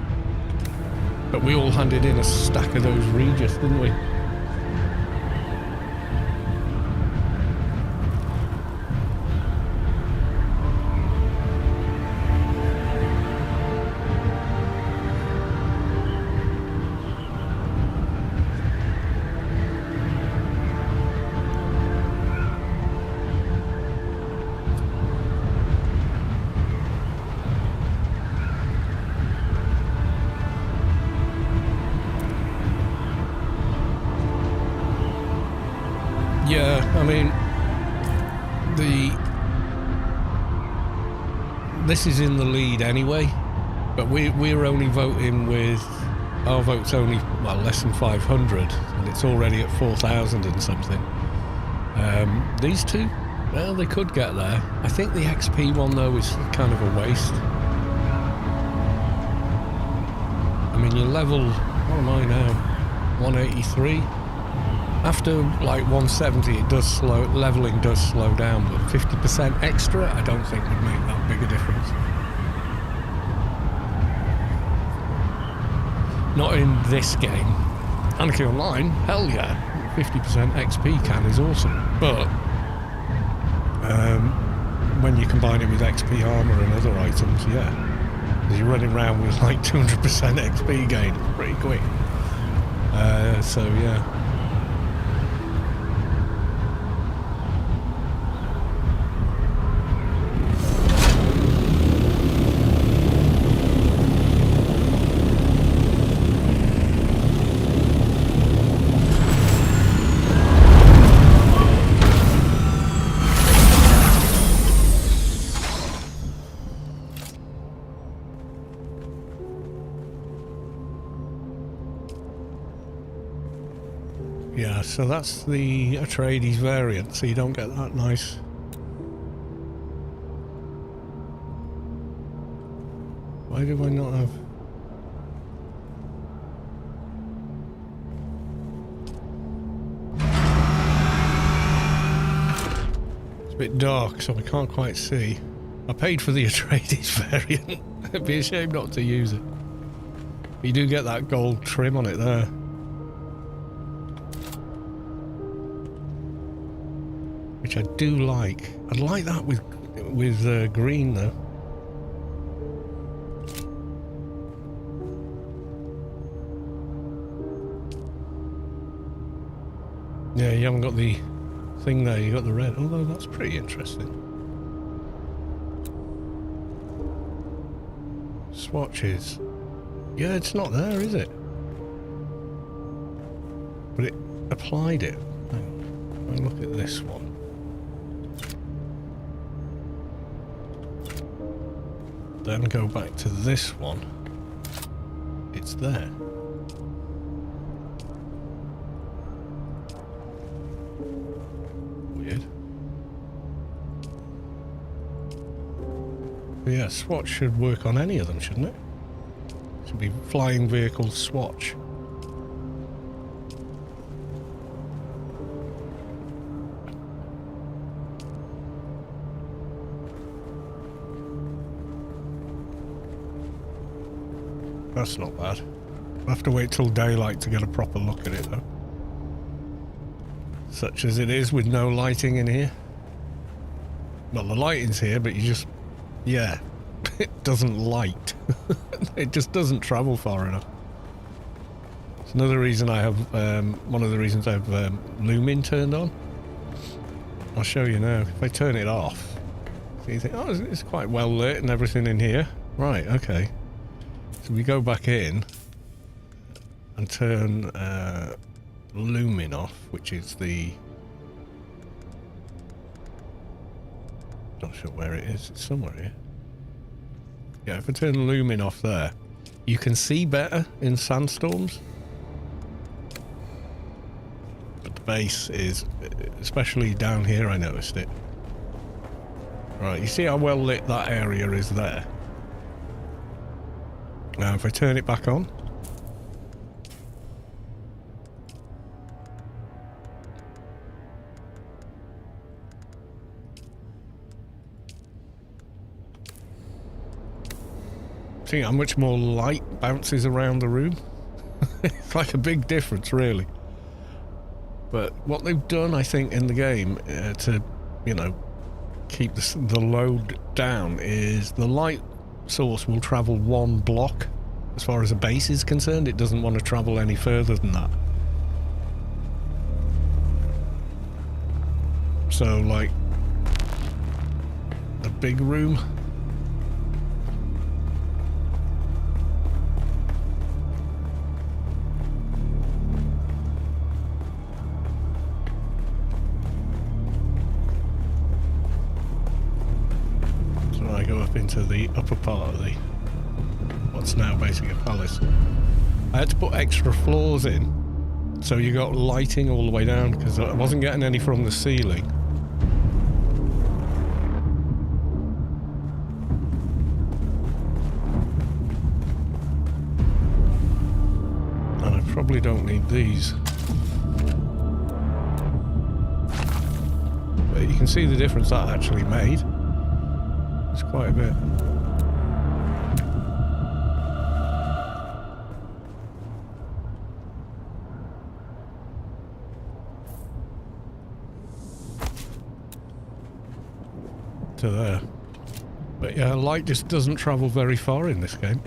But we all handed in a stack of those Regis, didn't we? Yeah, I mean, this is in the lead anyway, but we're only voting with, our vote's only, well, less than 500, and it's already at 4,000 and something. These two, well, they could get there. I think the XP one, though, is kind of a waste. I mean, you're level, what am I now? 183? After like 170, it does slow, leveling does slow down, but 50% extra, I don't think would make that big a difference. Not in this game. Anarchy Online, hell yeah, 50% XP can is awesome, but when you combine it with XP armor and other items, yeah, you're running around with like 200% XP gain pretty quick. So yeah. Yeah, so that's the Atreides variant, so you don't get that nice. Why do I not have... It's a bit dark, so I can't quite see. I paid for the Atreides variant. It'd be a shame not to use it. But you do get that gold trim on it there. Which I do like. I'd like that with green though. Yeah, you haven't got the thing there, you got the red. Although that's pretty interesting. Swatches. Yeah, it's not there, is it? But it applied it. Hang on. I'll look at this one. Then go back to this one. It's there. Weird. But yeah, swatch should work on any of them, shouldn't it? Should be flying vehicle swatch. That's not bad. I'll have to wait till daylight to get a proper look at it though. Such as it is with no lighting in here. Well, the lighting's here, but you just... yeah. It doesn't light. It just doesn't travel far enough. It's another reason I have... one of the reasons I have Lumin turned on. I'll show you now. If I turn it off... so you think, oh, it's quite well lit and everything in here. Right, okay. So we go back in and turn Lumin off, which is the... not sure where it is, it's somewhere here. Yeah, if I turn Lumin off there, you can see better in sandstorms. But the base is, especially down here I noticed it. Right, you see how well lit that area is there? Now if I turn it back on, see how much more light bounces around the room? It's like a big difference really. But what they've done I think in the game to, you know, keep the load down is the light source will travel one block. As far as a base is concerned, it doesn't want to travel any further than that. So like the big room, so I go up into the upper part of the what's now basically a palace. I had to put extra floors in, so you got lighting all the way down because I wasn't getting any from the ceiling. And I probably don't need these. But you can see the difference that actually made. It's quite a bit. To there. But yeah, light just doesn't travel very far in this game.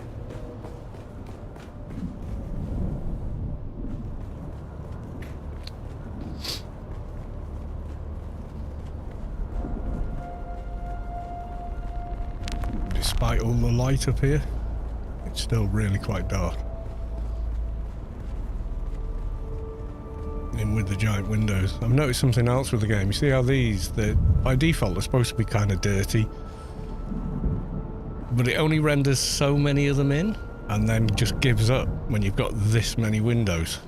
Despite all the light up here, it's still really quite dark. In with the giant windows. I've noticed something else with the game. You see how these, by default, they're supposed to be kind of dirty, but it only renders so many of them in, and then just gives up when you've got this many windows.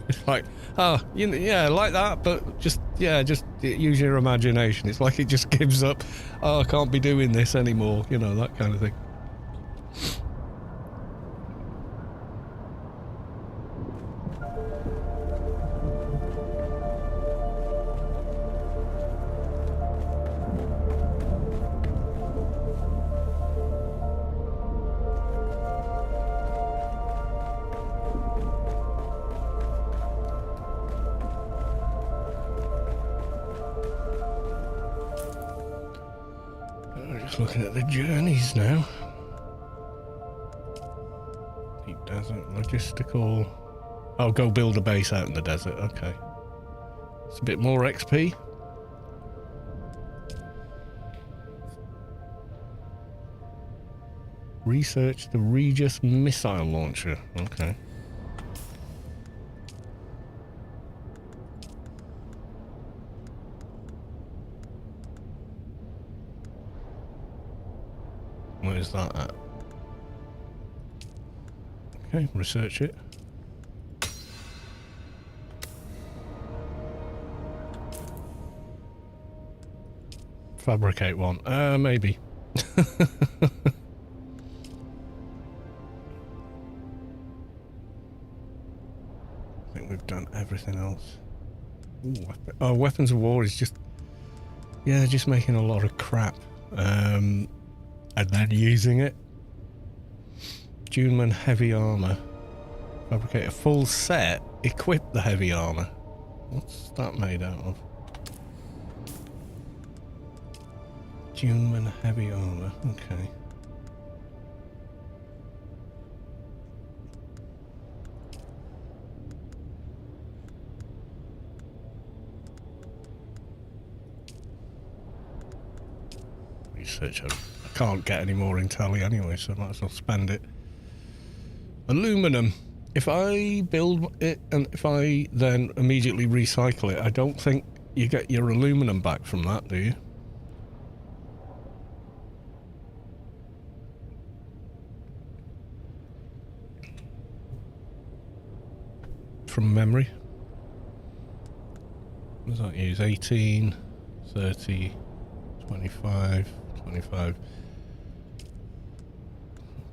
It's like, oh, yeah, like that, but just use your imagination. It's like it just gives up. Oh, I can't be doing this anymore. You know, that kind of thing. Looking at the journeys now. Deep desert, logistical. Oh, go build a base out in the desert. Okay. It's a bit more XP. Research the Regis missile launcher. Okay. Where is that at? Okay, research it. Fabricate one. Maybe. I've done everything else. Ooh, oh, weapons of war is just... Yeah, just making a lot of crap. And then using it. DUNE heavy armor. Fabricate a full set. Equip the heavy armor. What's that made out of? DUNE heavy armor. Okay. Research. I can't get any more intel anyway, so I might as well spend it. Aluminum. If I build it and if I then immediately recycle it, I don't think you get your aluminum back from that, do you? From memory. What does that use? 18, 30, 25, 25.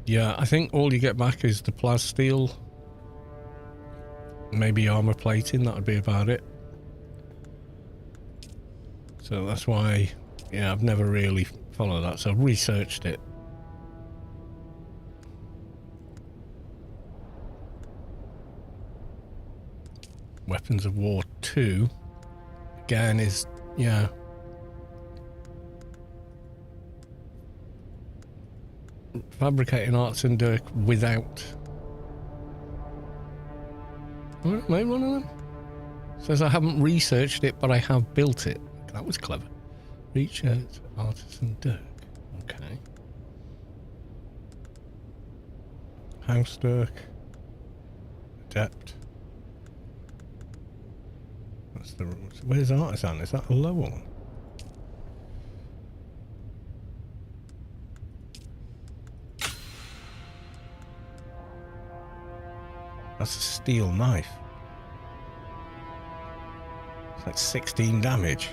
Yeah, I think all you get back is the plasteel. Maybe armor plating, that would be about it. So that's why, yeah, I've never really followed that, so I've researched it. Weapons of War 2, again, is, yeah. Fabricating arts and dirk without... Made one of them? Says I haven't researched it, but I have built it. That was clever. Research, artisan dirk. Okay. House dirk. Adept. That's the... Where's artisan? Is that a lower one? That's a steel knife. It's like 16 damage.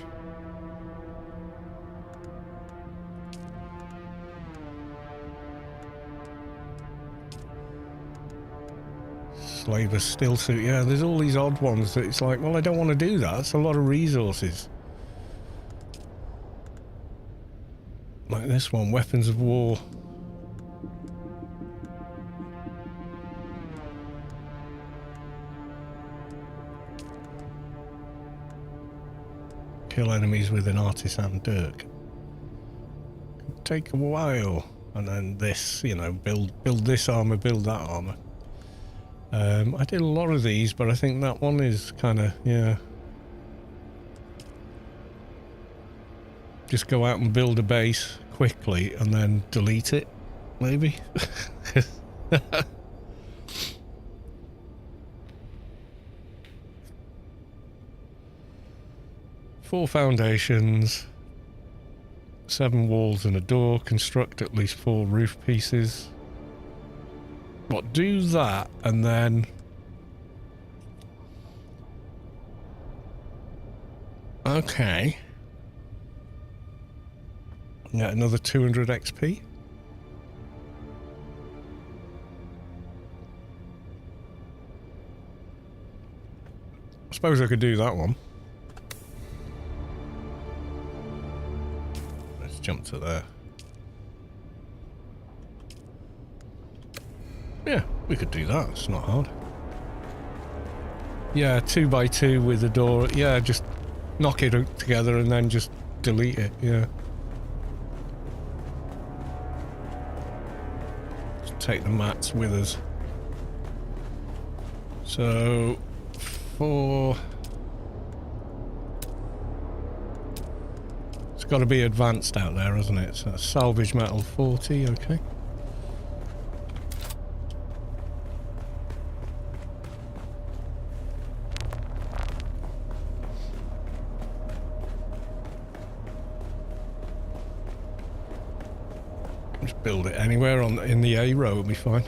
Slaver's still suit. Yeah, there's all these odd ones that it's like, well, I don't want to do that. That's a lot of resources. Like this one, weapons of war. Kill enemies with an artisan dirk. Could take a while, and then this, you know, build this armor, build that armor. I did a lot of these, but I think that one is kind of, yeah. Just go out and build a base quickly, and then delete it, maybe. 4 foundations, 7 walls and a door, construct at least 4 roof pieces. What, do that and then... Okay. Get another 200 XP. I suppose I could do that one. Jump to there. Yeah, we could do that. It's not hard. Yeah, 2x2 with the door. Yeah, just knock it together and then just delete it. Yeah. Just take the mats with us. So, 4... It's got to be advanced out there, hasn't it? So salvage metal 40, okay. Just build it anywhere in the A row, it'll be fine.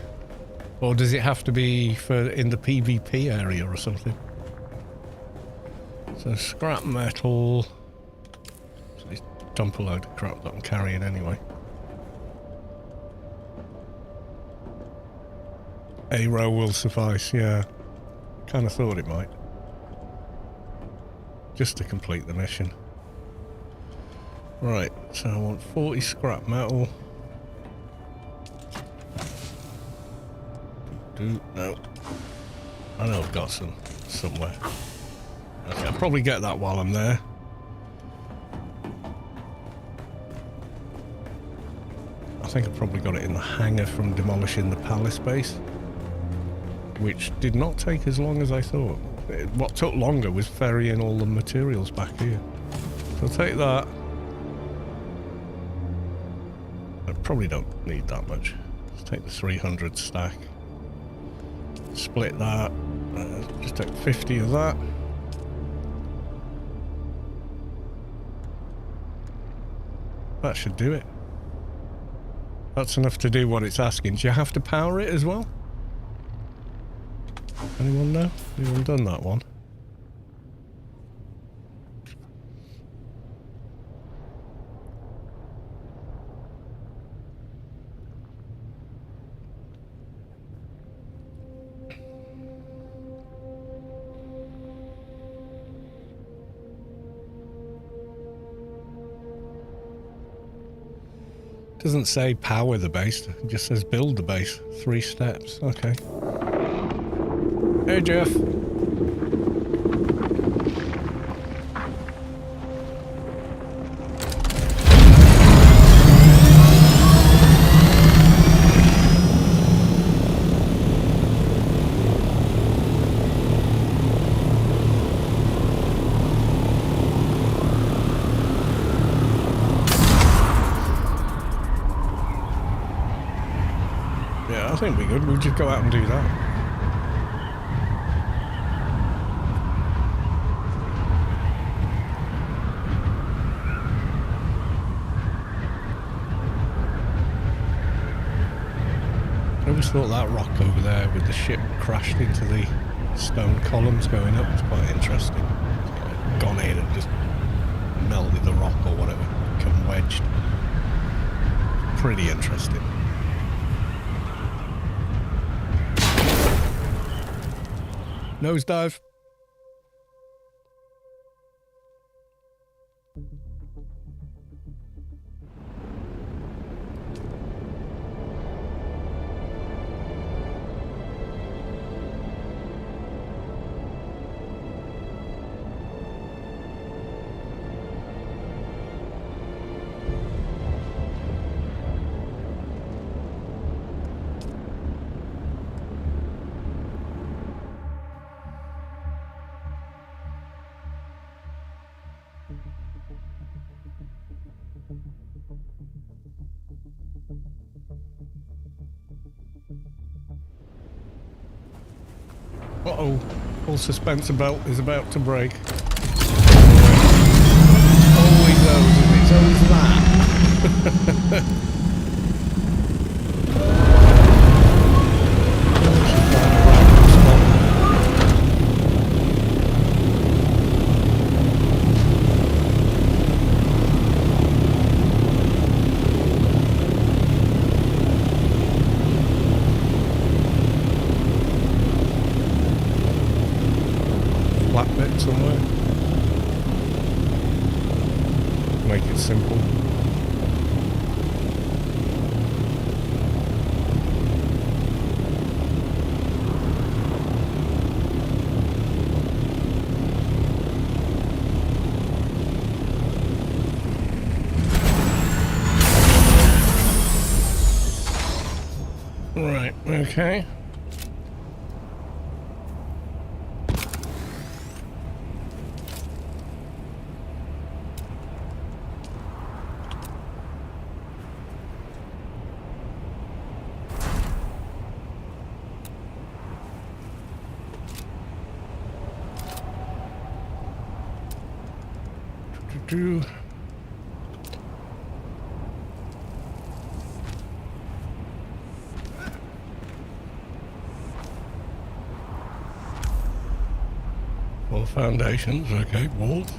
Or does it have to be for in the PvP area or something? So scrap metal. Dump a load of crap that I'm carrying anyway. A row will suffice, yeah. Kind of thought it might. just to complete the mission. Right, so I want 40 scrap metal. No. I know I've got some somewhere. Okay, I'll probably get that while I'm there. I think I probably got it in the hangar from demolishing the palace base, which did not take as long as I thought. What took longer was ferrying all the materials back here. So I'll take that. I probably don't need that much. Let's take the 300 stack. Split that. Just take 50 of that. That should do it. That's enough to do what it's asking. Do you have to power it as well? Anyone know? Anyone done that one? Doesn't say power the base, it just says build the base. 3 steps, okay. Hey Jeff. Yeah, I think we're good. We'll just go out and do that. I always thought that rock over there with the ship crashed into the stone columns going up was quite interesting. It's gone in and just melted the rock or whatever, become wedged. Pretty interesting. Nosedive. Uh-oh, all suspense belt is about to break. Always those, and it's always that. Somewhere. Make it simple. Right, okay. All foundations, okay, walls.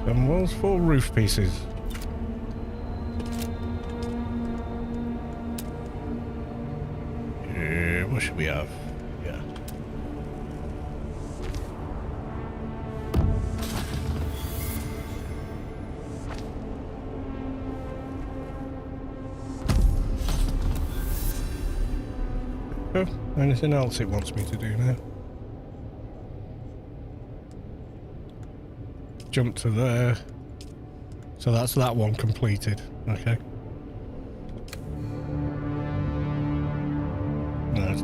7 walls, 4 roof pieces. What should we have? Yeah. Oh, anything else it wants me to do now? Jump to there. So that's that one completed. Okay. No, it's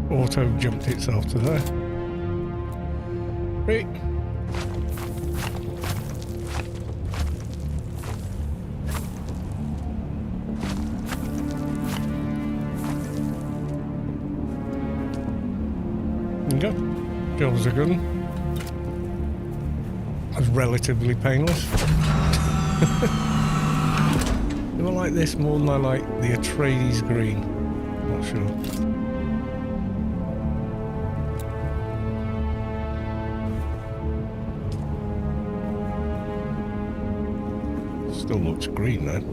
auto jumped itself to there. Great. There you go. Jobs are good. That's relatively painless. Do I like this more than I like the Atreides green? Not sure. Still looks green though.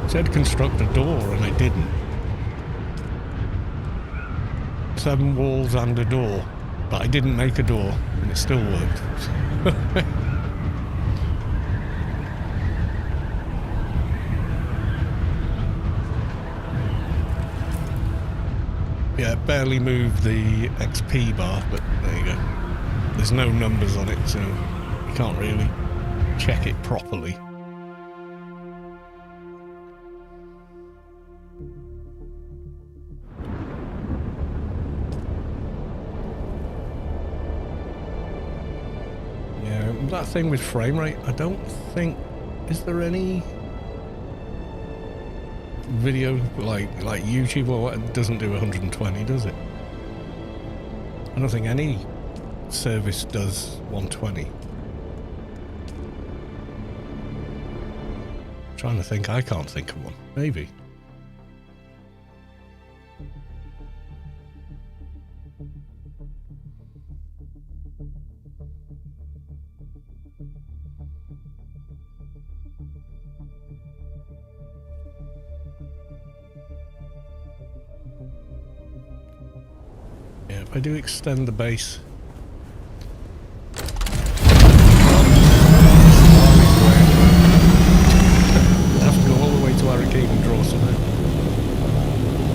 Said construct a door and I didn't. 7 walls and a door, but I didn't make a door and it still worked. Yeah, it barely moved the XP bar, but there you go. There's no numbers on it, so you can't really check it properly. That thing with frame rate, I don't think, is there any video like YouTube or what doesn't do 120, does it? I don't think any service does 120. I'm trying to think, I can't think of one. Maybe. I do extend the base. I have to go all the way to Arrakeen and draw some in.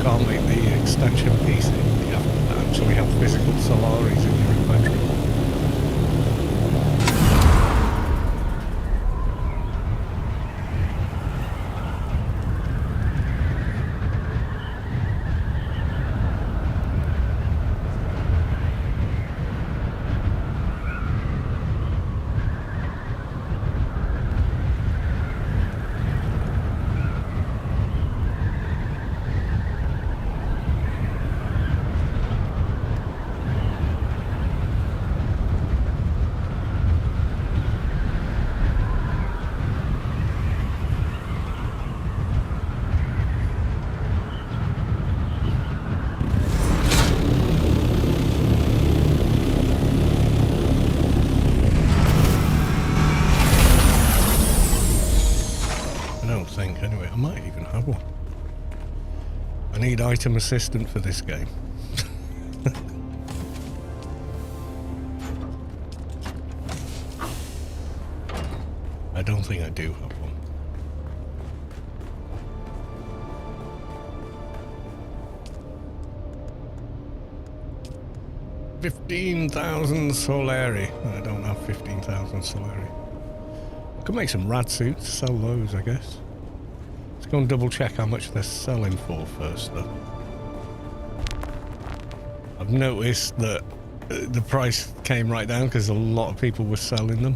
Can't make the extension piece in. You have to actually have physical Solaris in your inventory. Anyway, I might even have one. I need item assistant for this game. I don't think I do have one. $15,000 Solari. I don't have 15,000 Solari. I could make some rad suits, sell those, I guess. Let's go and double check how much they're selling for first, though. I I've noticed that the price came right down because a lot of people were selling them.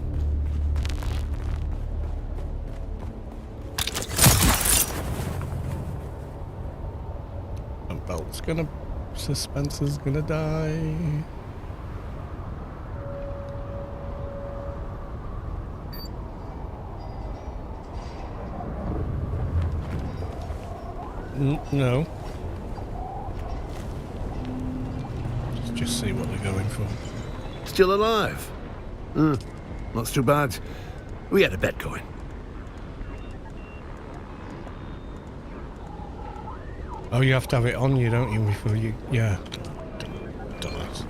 Belt's gonna... Suspensor's gonna die. No. Just see what they're going for. Still alive? Not too bad. We had a bet going. Oh, you have to have it on you, don't you, before you... Yeah. Dumbass.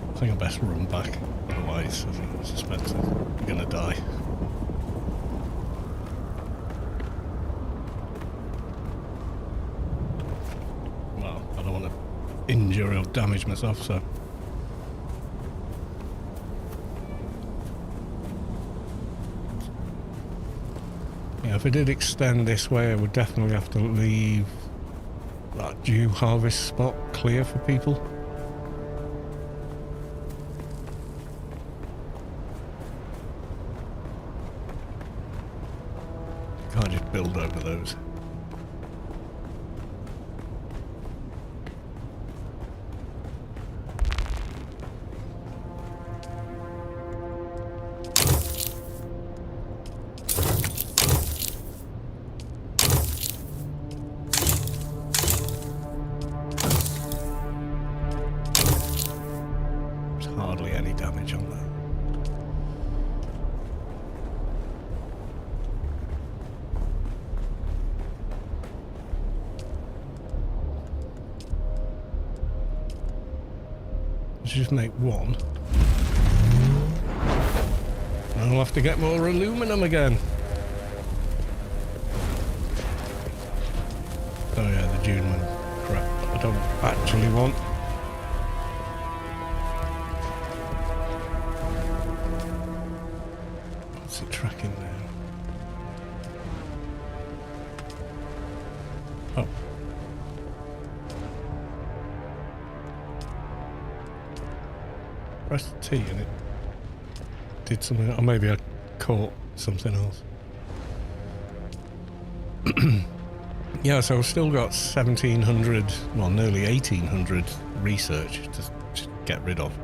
I think I best run back. Otherwise, I think the suspensor's gonna die. Well, I don't want to injure or damage myself, so... Yeah, if I did extend this way, I would definitely have to leave that dew harvest spot clear for people. Can't just build over those. There's hardly any damage on that. Just make one. And I'll have to get more aluminum again. Oh yeah, the DUNE one. Crap, I don't actually want. What's it tracking now? Oh. Pressed T and it did something, or maybe I caught something else. Yeah, so I've still got 1700, well nearly 1800 research to get rid of.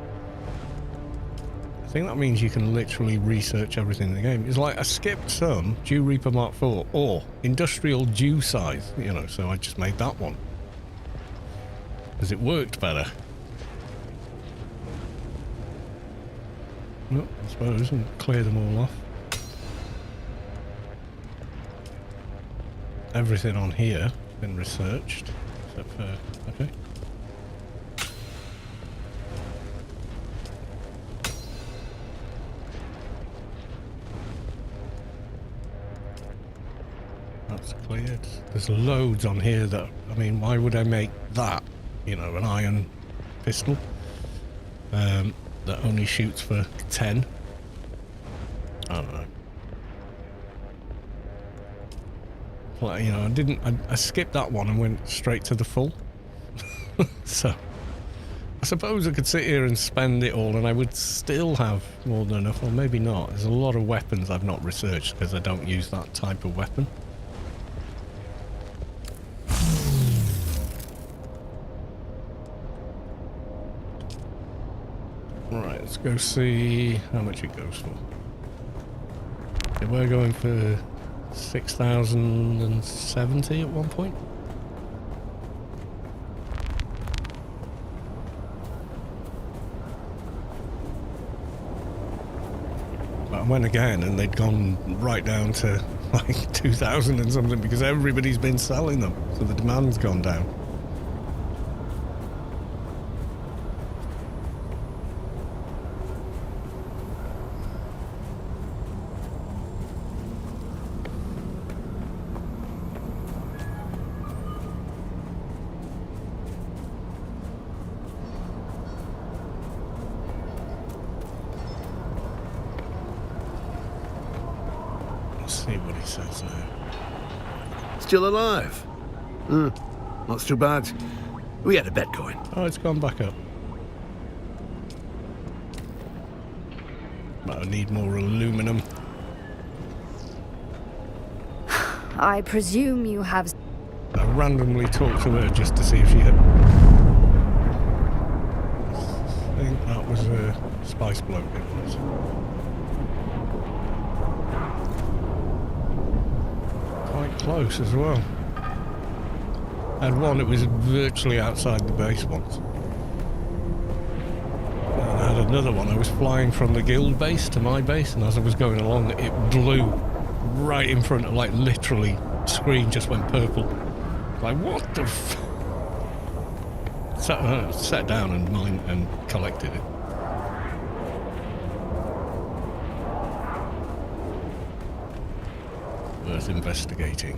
I think that means you can literally research everything in the game. It's like I skipped some Dew Reaper Mark IV or Industrial Dew Scythe, you know, so I just made that one. Because it worked better. Well, I suppose, and clear them all off. Everything on here has been researched, except for... okay. That's cleared. There's loads on here that... I mean, why would I make that, you know, an iron pistol? That only shoots for 10. I don't know. Well, you know, I skipped that one and went straight to the full. So, I suppose I could sit here and spend it all and I would still have more than enough, or maybe not. There's a lot of weapons I've not researched because I don't use that type of weapon. Right, let's go see how much it goes for. Okay, we're going for 6,070 at one point. But I went again and they'd gone right down to like 2,000 and something because everybody's been selling them, so the demand's gone down. Still alive? Hmm. Not too bad. We had a bet going. Oh, it's gone back up. But I need more aluminum. I presume you have... I randomly talked to her just to see if she had... I think that was a spice bloke, it was. Quite close as well. And one, it was virtually outside the base once. And I had another one, I was flying from the guild base to my base, and as I was going along, it blew right in front of, like, literally, screen just went purple. Like, what the f... Sat down and mined and collected it. Worth investigating.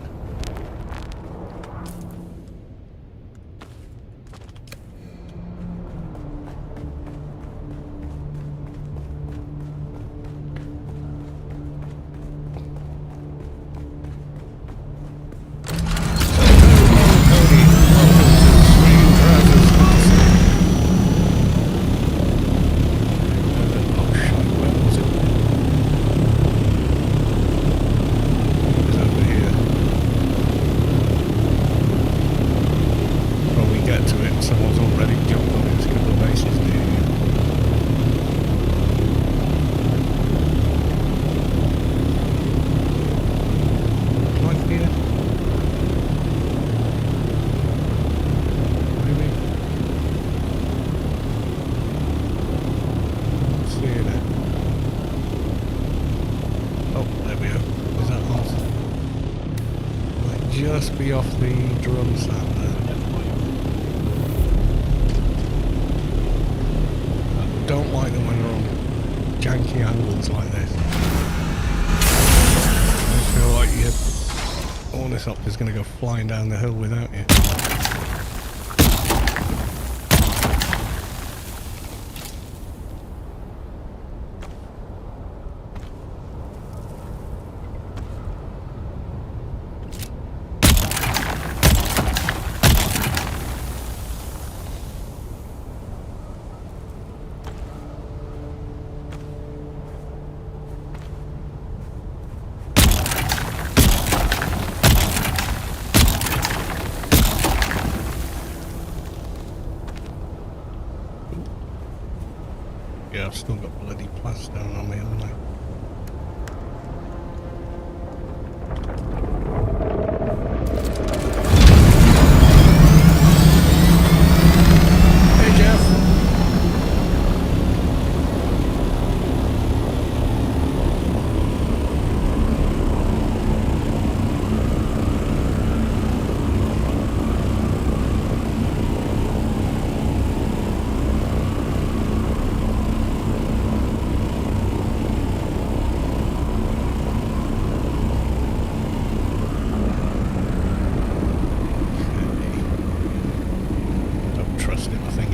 Just be off the drum sand there. I don't like them when they're on janky angles like this. I feel like all this up is going to go flying down the hill without you. Yeah, I've still got bloody plaster down on me, haven't I? Hey, Jeff.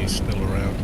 Still around.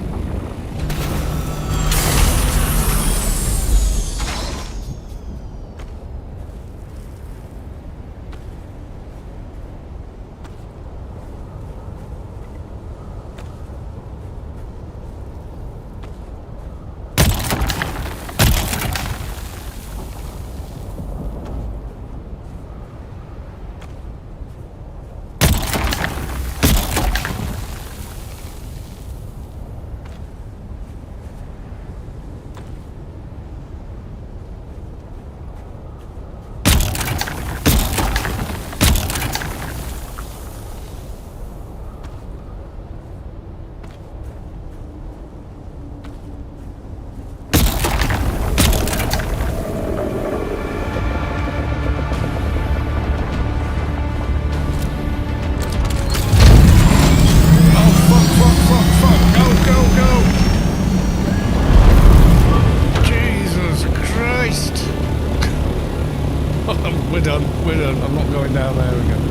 We're done. I'm not going down there again.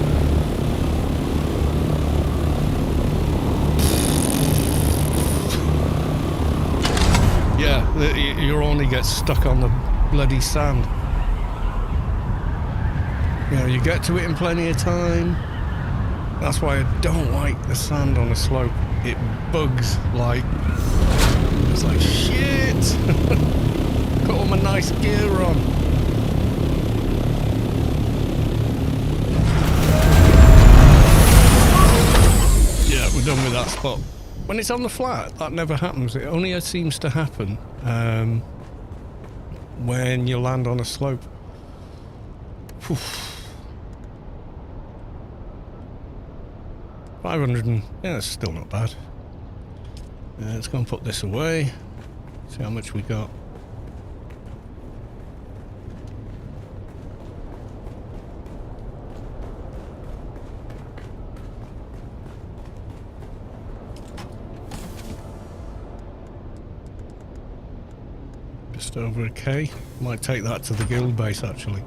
Yeah, you only get stuck on the bloody sand. You know, you get to it in plenty of time. That's why I don't like the sand on a slope. It bugs like... It's like, shit! Got all my nice gear on. Yeah, we're done with that spot. When it's on the flat, that never happens. It only seems to happen when you land on a slope. Whew. 500 and... yeah, that's still not bad. Let's go and put this away. See how much we got. Just over a K. Might take that to the guild base actually.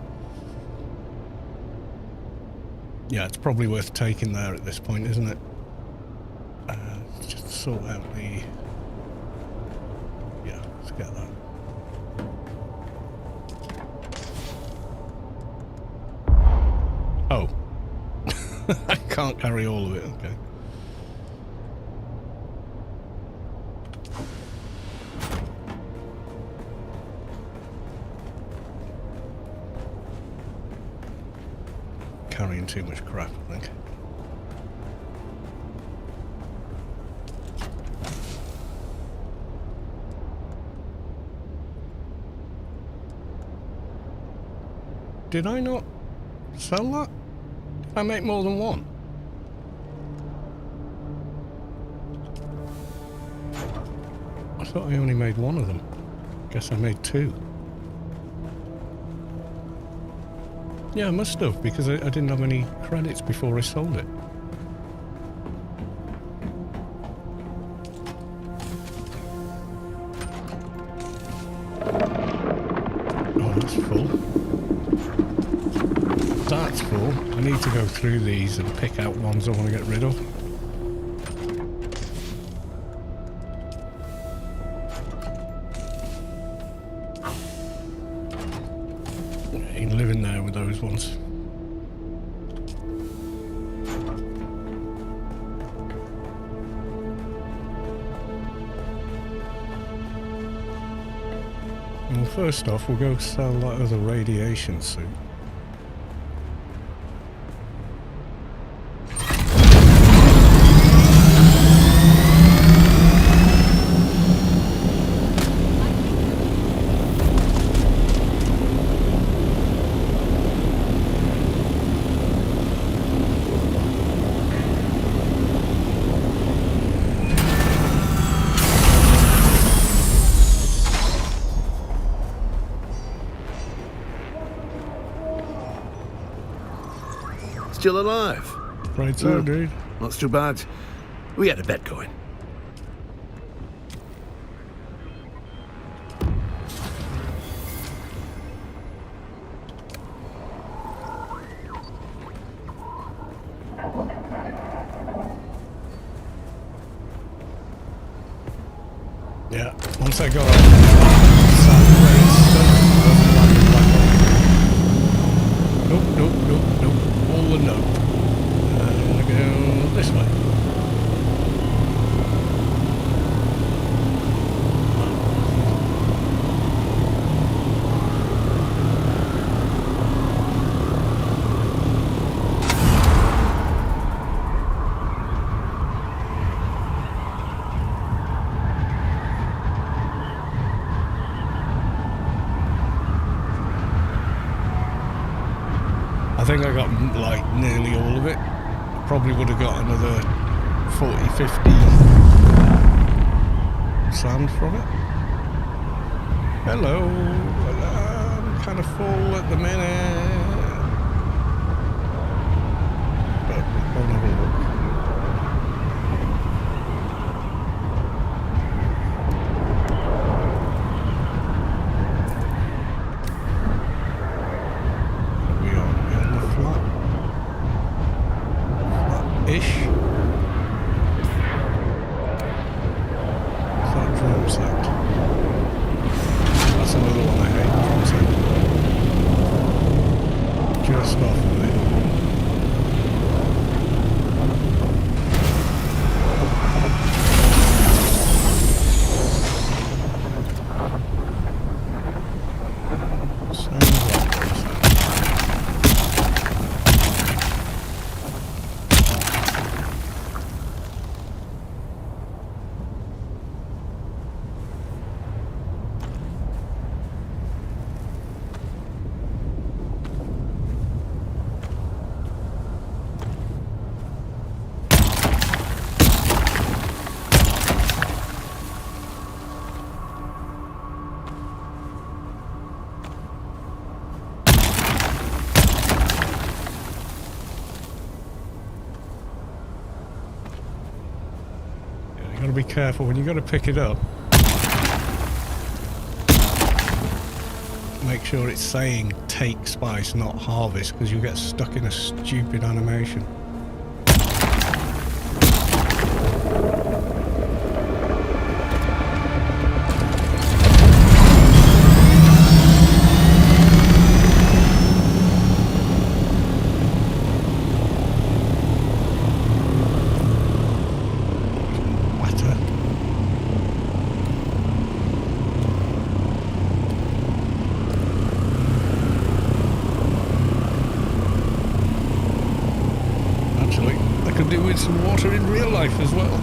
Yeah, it's probably worth taking there at this point, isn't it? Let's just sort out the... yeah, let's get that. Oh. I can't carry all of it, okay. Carrying too much crap, I think. Did I not sell that? Did I make more than one? I thought I only made one of them. Guess I made two. Yeah, I must have, because I didn't have any credits before I sold it. Oh, that's full. That's full. I need to go through these and pick out ones I want to get rid of. You can live in there with those ones. Well, first off, we'll go sell that other radiation suit. Still alive. Right so, dude. Not too bad. We had a bet going. Yeah, once I got nope. All the no. I'm gonna go this way. I think I got like nearly all of it. Probably would have got another 40, 50 sand from it. Hello. I'm kind of full at the minute. But I'll have a look. Ish. That drum set. That's another one I hate, drum set. Just off of Gotta be careful when you gotta pick it up. Make sure it's saying take spice, not harvest, because you'll get stuck in a stupid animation. Some water in real life as well.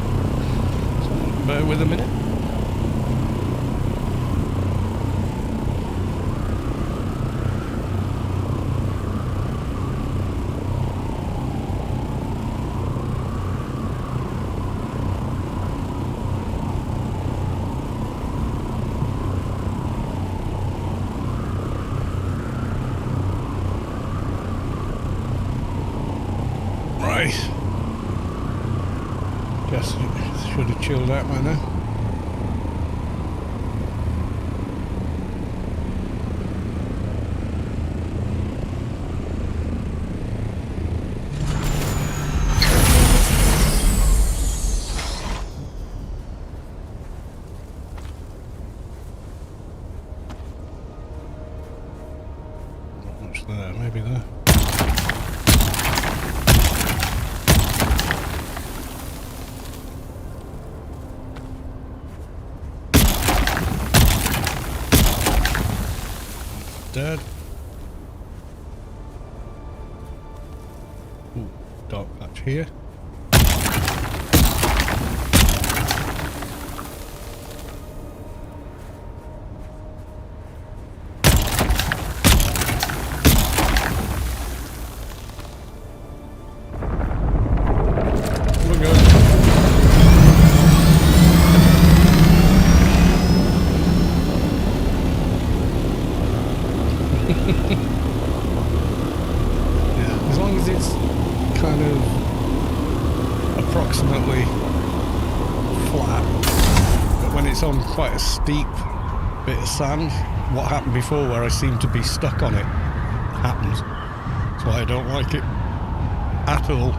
So bear with a minute. Right. Guess it should have chilled out by now. Not much there, maybe there. Dead. Ooh, dark patch here. We're good. Yeah, as long as it's kind of approximately flat, but when it's on quite a steep bit of sand, what happened before where I seemed to be stuck on it happens. That's why I don't like it at all.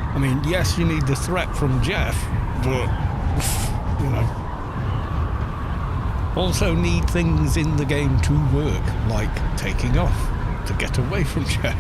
I mean, yes, you need the threat from Jeff, but, you know, also need things in the game to work, like taking off to get away from Jeff.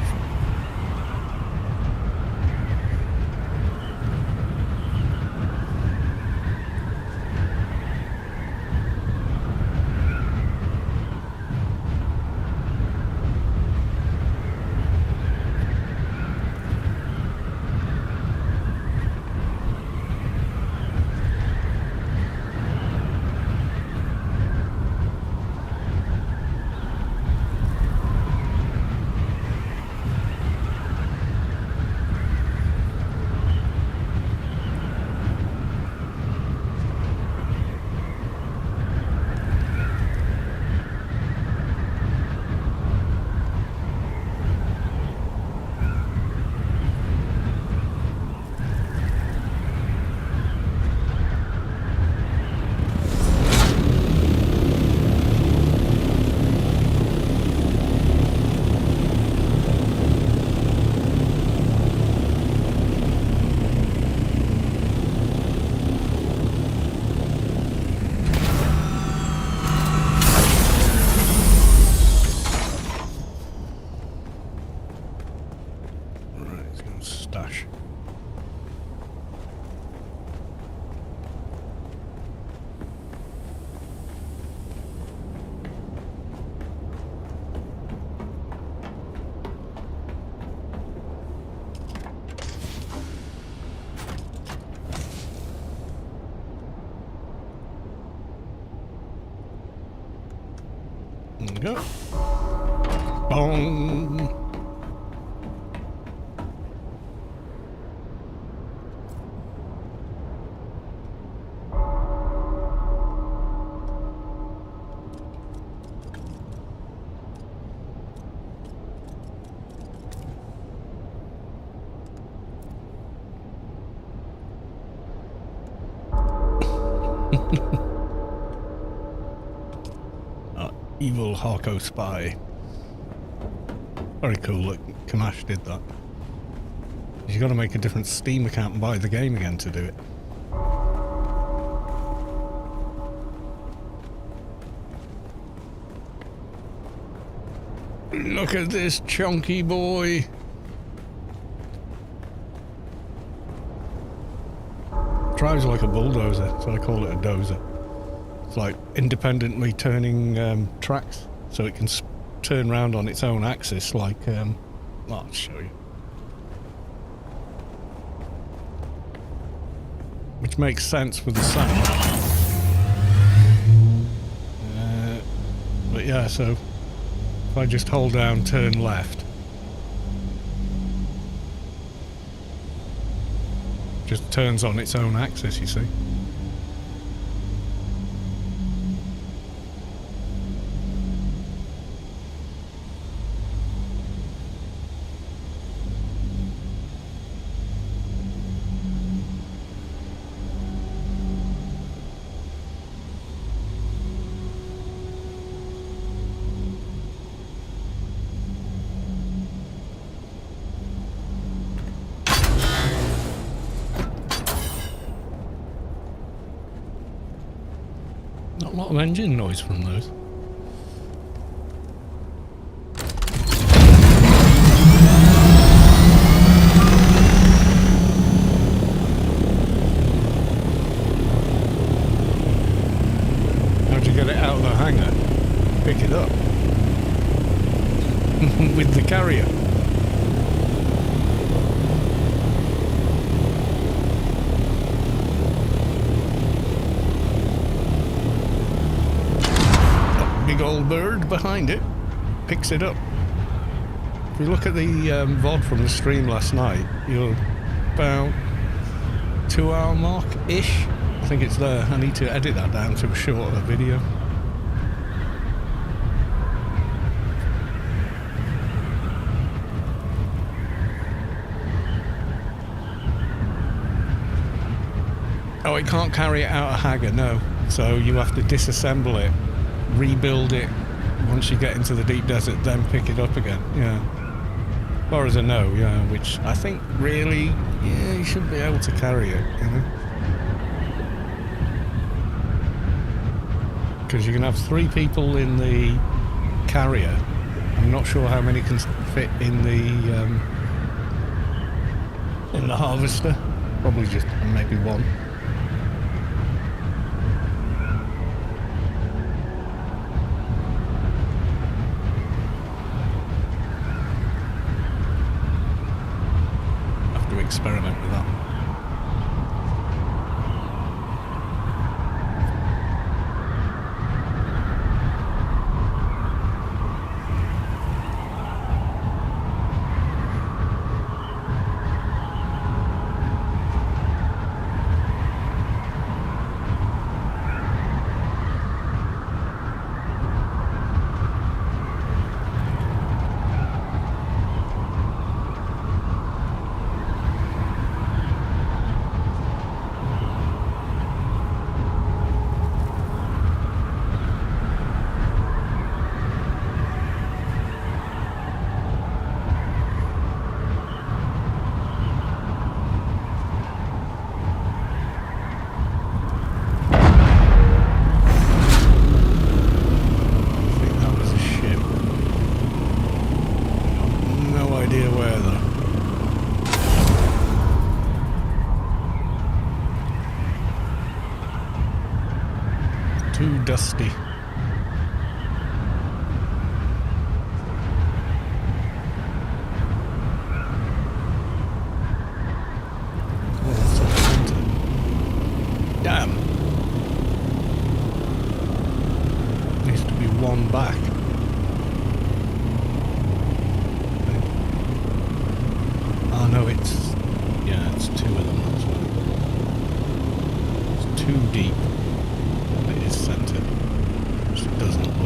Stash. There we go. Boom. Evil Harko spy. Very cool that Kamash did that. You got to make a different Steam account and buy the game again to do it. Look at this chunky boy. Drives like a bulldozer, so I call it a dozer. It's like independently turning tracks, so it can turn round on its own axis like, I'll show you. Which makes sense with the sound. But yeah, so if I just hold down turn left, just turns on its own axis, you see. Not a lot of engine noise from those. How'd you get it out of the hangar? Pick it up. With the carrier. Big old bird behind it picks it up. If you look at the VOD from the stream last night, you're about 2 hour mark-ish. I think it's there. I need to edit that down to a shorter video. Oh, it can't carry it out of Hagar, no. So you have to disassemble it, rebuild it once you get into the deep desert, then pick it up again. Yeah. As far as I know, yeah, which I think really, yeah, you should be able to carry it, you know. Because you can have 3 people in the carrier. I'm not sure how many can fit in the harvester. Probably just maybe 1. Experiment with that. Too dusty. Oh, that's a center. Damn. Needs to be 1 back. Oh no, it's... yeah, it's 2 of them, that's right. It's too deep. It is centered, which it doesn't look it.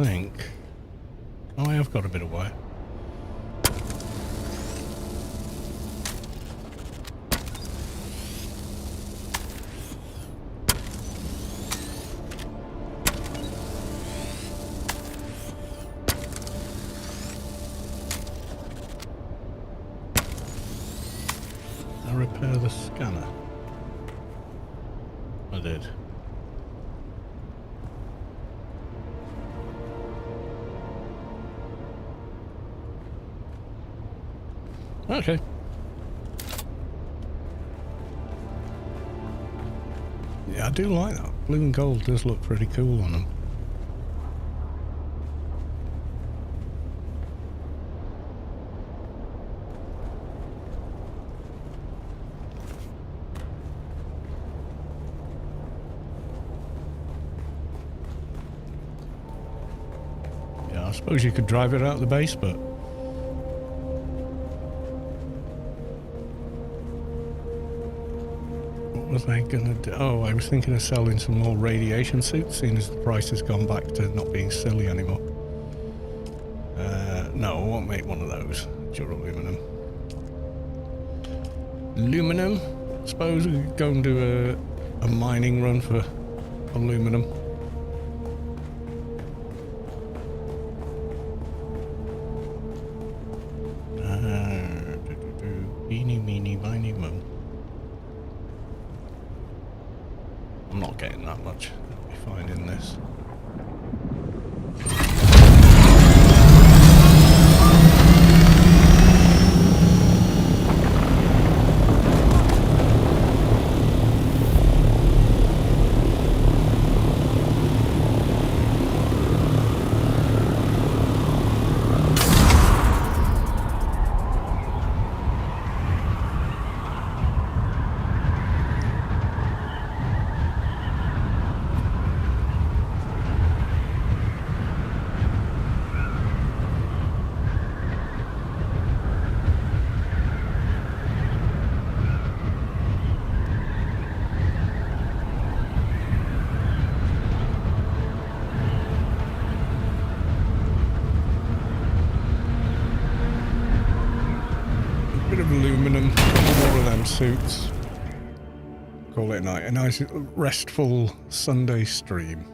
think... Oh, I have got a bit of wire. I repair the scanner. I did. Okay. Yeah, I do like that. Blue and gold does look pretty cool on them. Yeah, I suppose you could drive it out of the base, but... What was I gonna do? Oh, I was thinking of selling some more radiation suits, seeing as the price has gone back to not being silly anymore. No, I won't make one of those. Duraluminum. Aluminum? I suppose we could go and do a mining run for aluminum. Eeny, meeny, miny, mo. I'm not getting that much. I'll be fine in this. Bit of aluminum, more of them suits. Call it a night. A nice restful Sunday stream.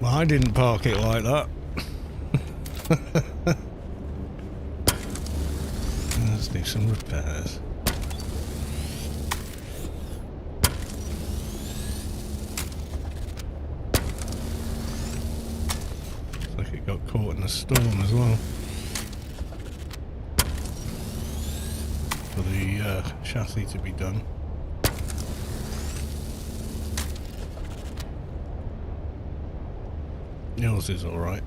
Well, I didn't park it like that. Let's do some repairs. Looks like it got caught in a storm as well. For the chassis to be done. Yours is alright.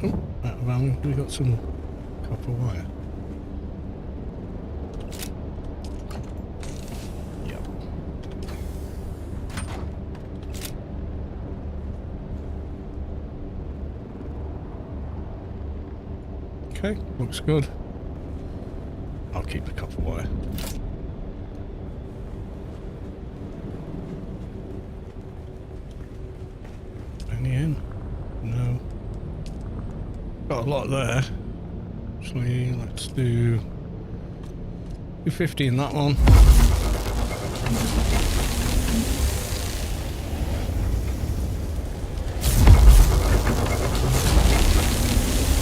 Oh, out of ammo. We got some copper wire. Yep. Okay, looks good. I'll keep the copper wire. Any in? No. Got a lot there. Actually, let's do 50 in that one.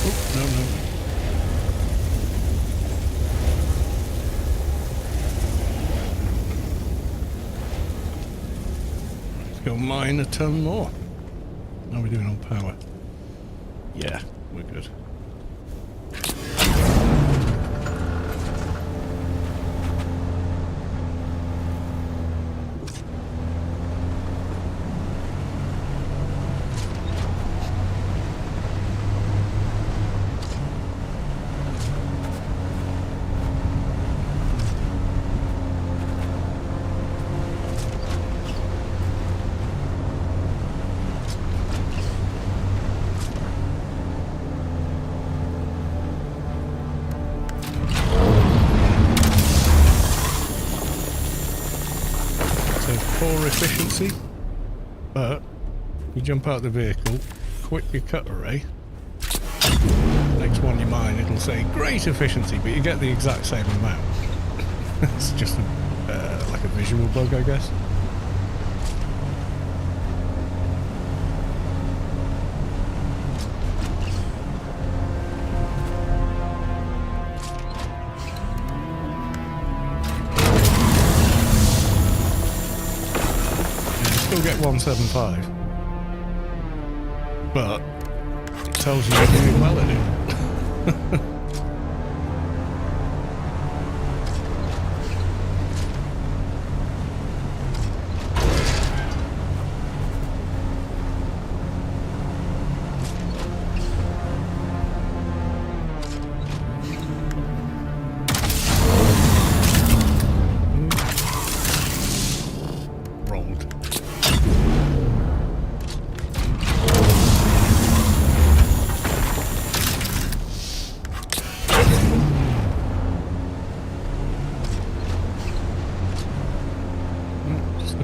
Oh, no. Let's go mine a ton more. How are we doing on power? Yeah, we're good. Poor efficiency, but you jump out of the vehicle, quit your cut array, next one you mine, it'll say great efficiency, but you get the exact same amount. It's just like a visual bug, I guess. Still get 175, but it tells you you're doing well at it.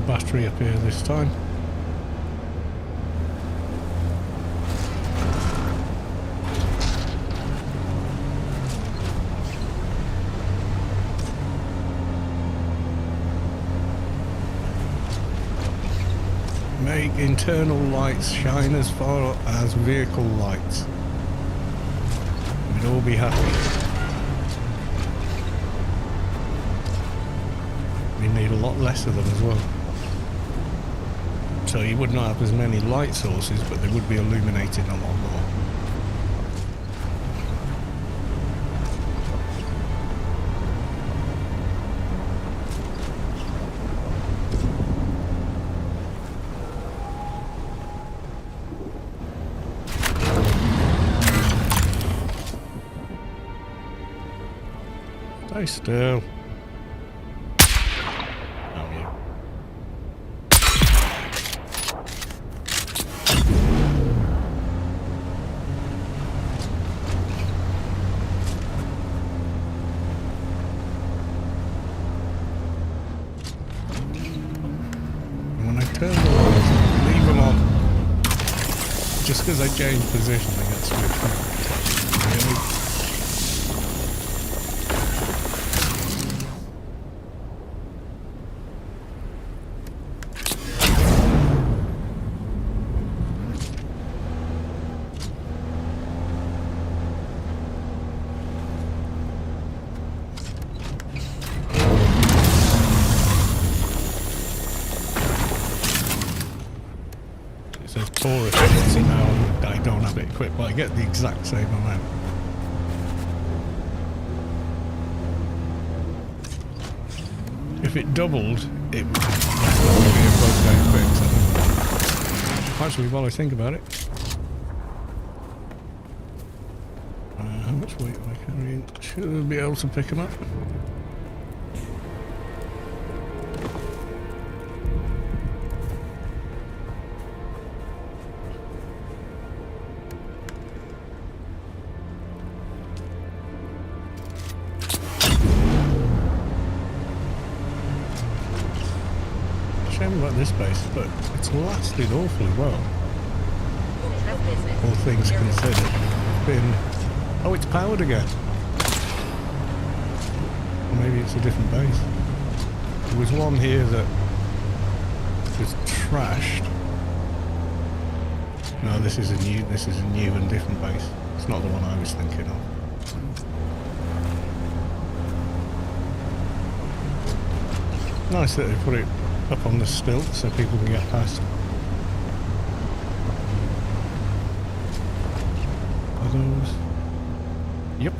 Battery up here this time. Make internal lights shine as far as vehicle lights. We'd all be happy. We need a lot less of them as well. So you would not have as many light sources, but they would be illuminating a lot more. Stay still. Leave them on. Just because I change position, they get switched on. Really? Poor efficiency now, I don't have it equipped, but I get the exact same amount. If it doubled, it would definitely be a bug very quick. So actually, while I think about it, how much weight am I carrying? Should I be able to pick them up? Shame about this base, but it's lasted awfully well, all things considered. been... Oh, it's powered again. Or maybe it's a different base. There was one here that was trashed. No, this is a new and different base. It's not the one I was thinking of. Nice that they put it up on the stilt so people can get past. Are those? Yep.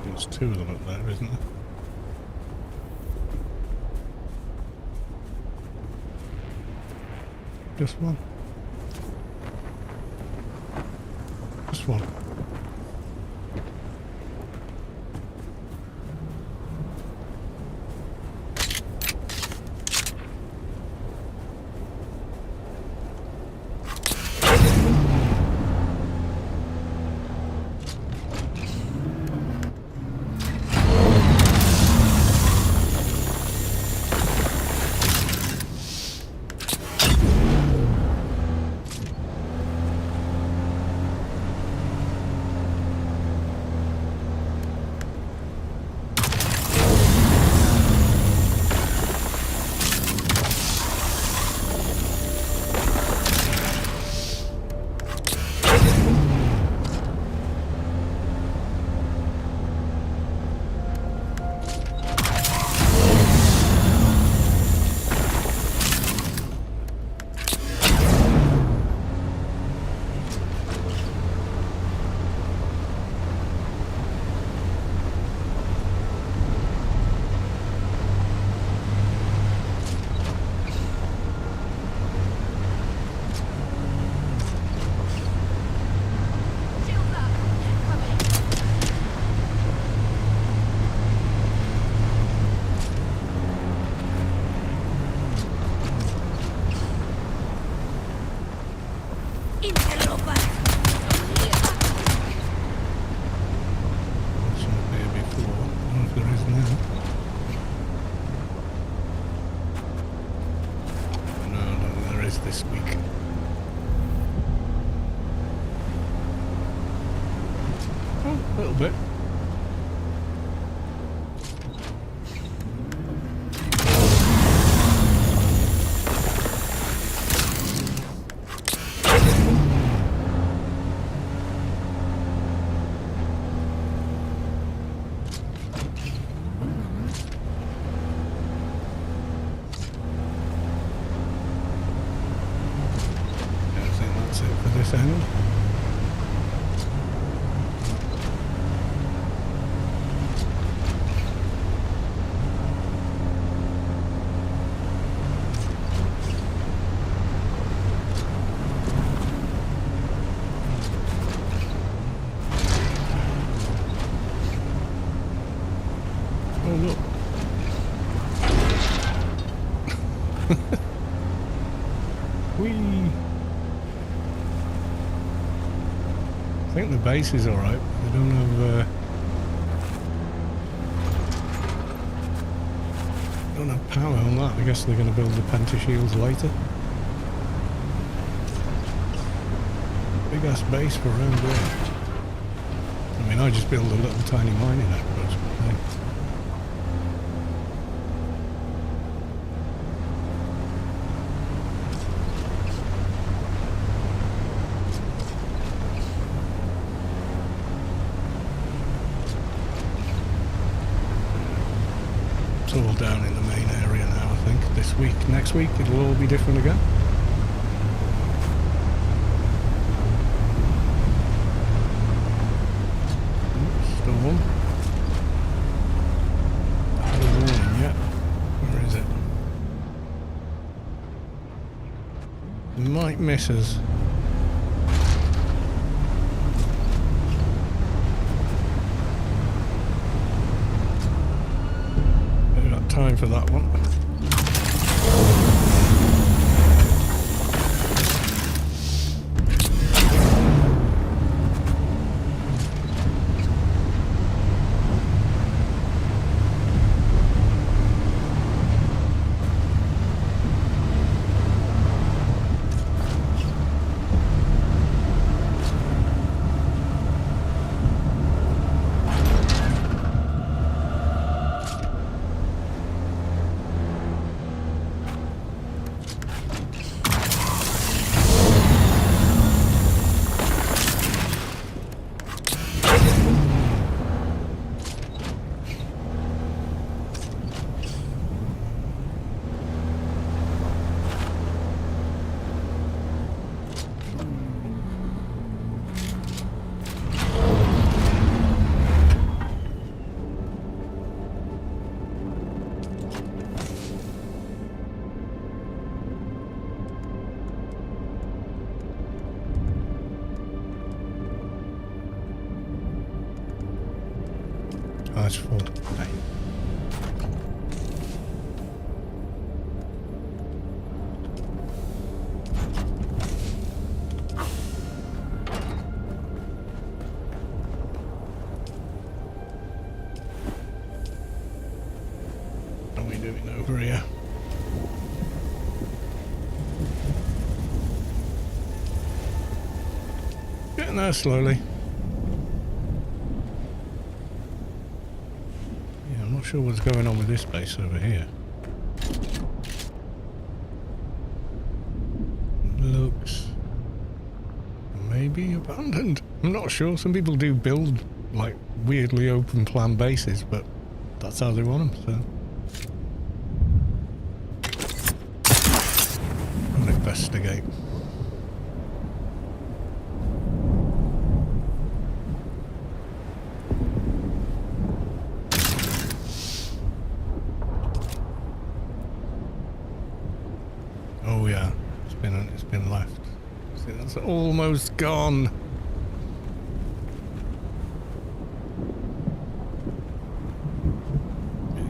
There's two of them up there, isn't there? Just one. Just one. This week. Oh, a little bit. This end. Oh look. Whee! I think the base is alright. They don't have power on that. I guess they're going to build the pentashields later. Big ass base for around there. I mean, I just build a little tiny mining outpost. It's all down in the main area now, I think. This week, next week, it'll all be different again. Storm. Early morning, yeah. Where is it? It might miss us. Time for that one. Nice full. Hey. What are we doing over here? Getting there slowly. Yeah, I'm not sure what's going on with this base over here. Looks maybe abandoned. I'm not sure. Some people do build like weirdly open plan bases, but that's how they want them, so. I'll investigate. Oh yeah, it's been left. See, that's almost gone.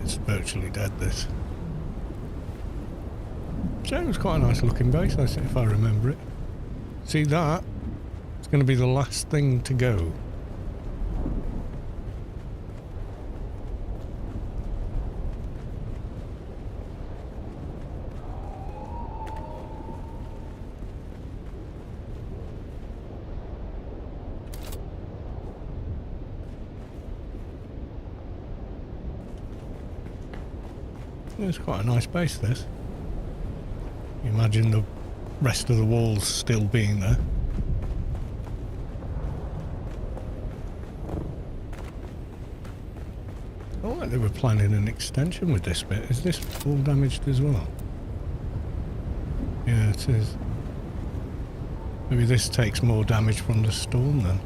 It's virtually dead, this. So it was quite a nice looking base, if I remember it. See that? It's going to be the last thing to go. It's quite a nice base, this. You imagine the rest of the walls still being there. Oh, like they were planning an extension with this bit. Is this all damaged as well? Yeah, it is. Maybe this takes more damage from the storm then.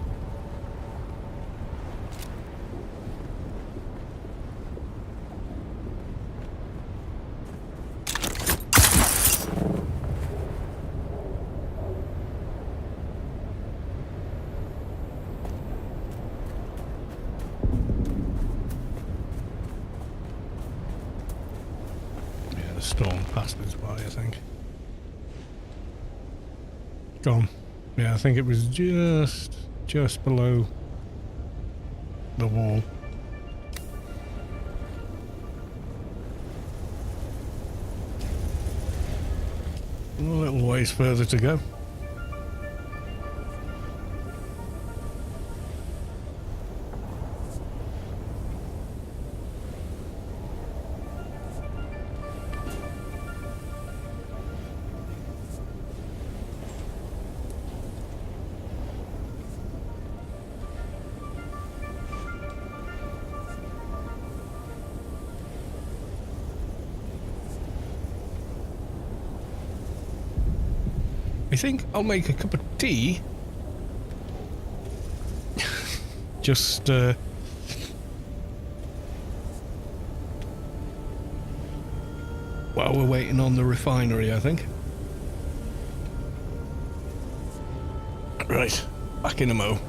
The storm passed us by, I think. Gone. Yeah, I think it was just below the wall. A little ways further to go. I think I'll make a cup of tea. Just, while we're waiting on the refinery, I think. Right, back in a mo.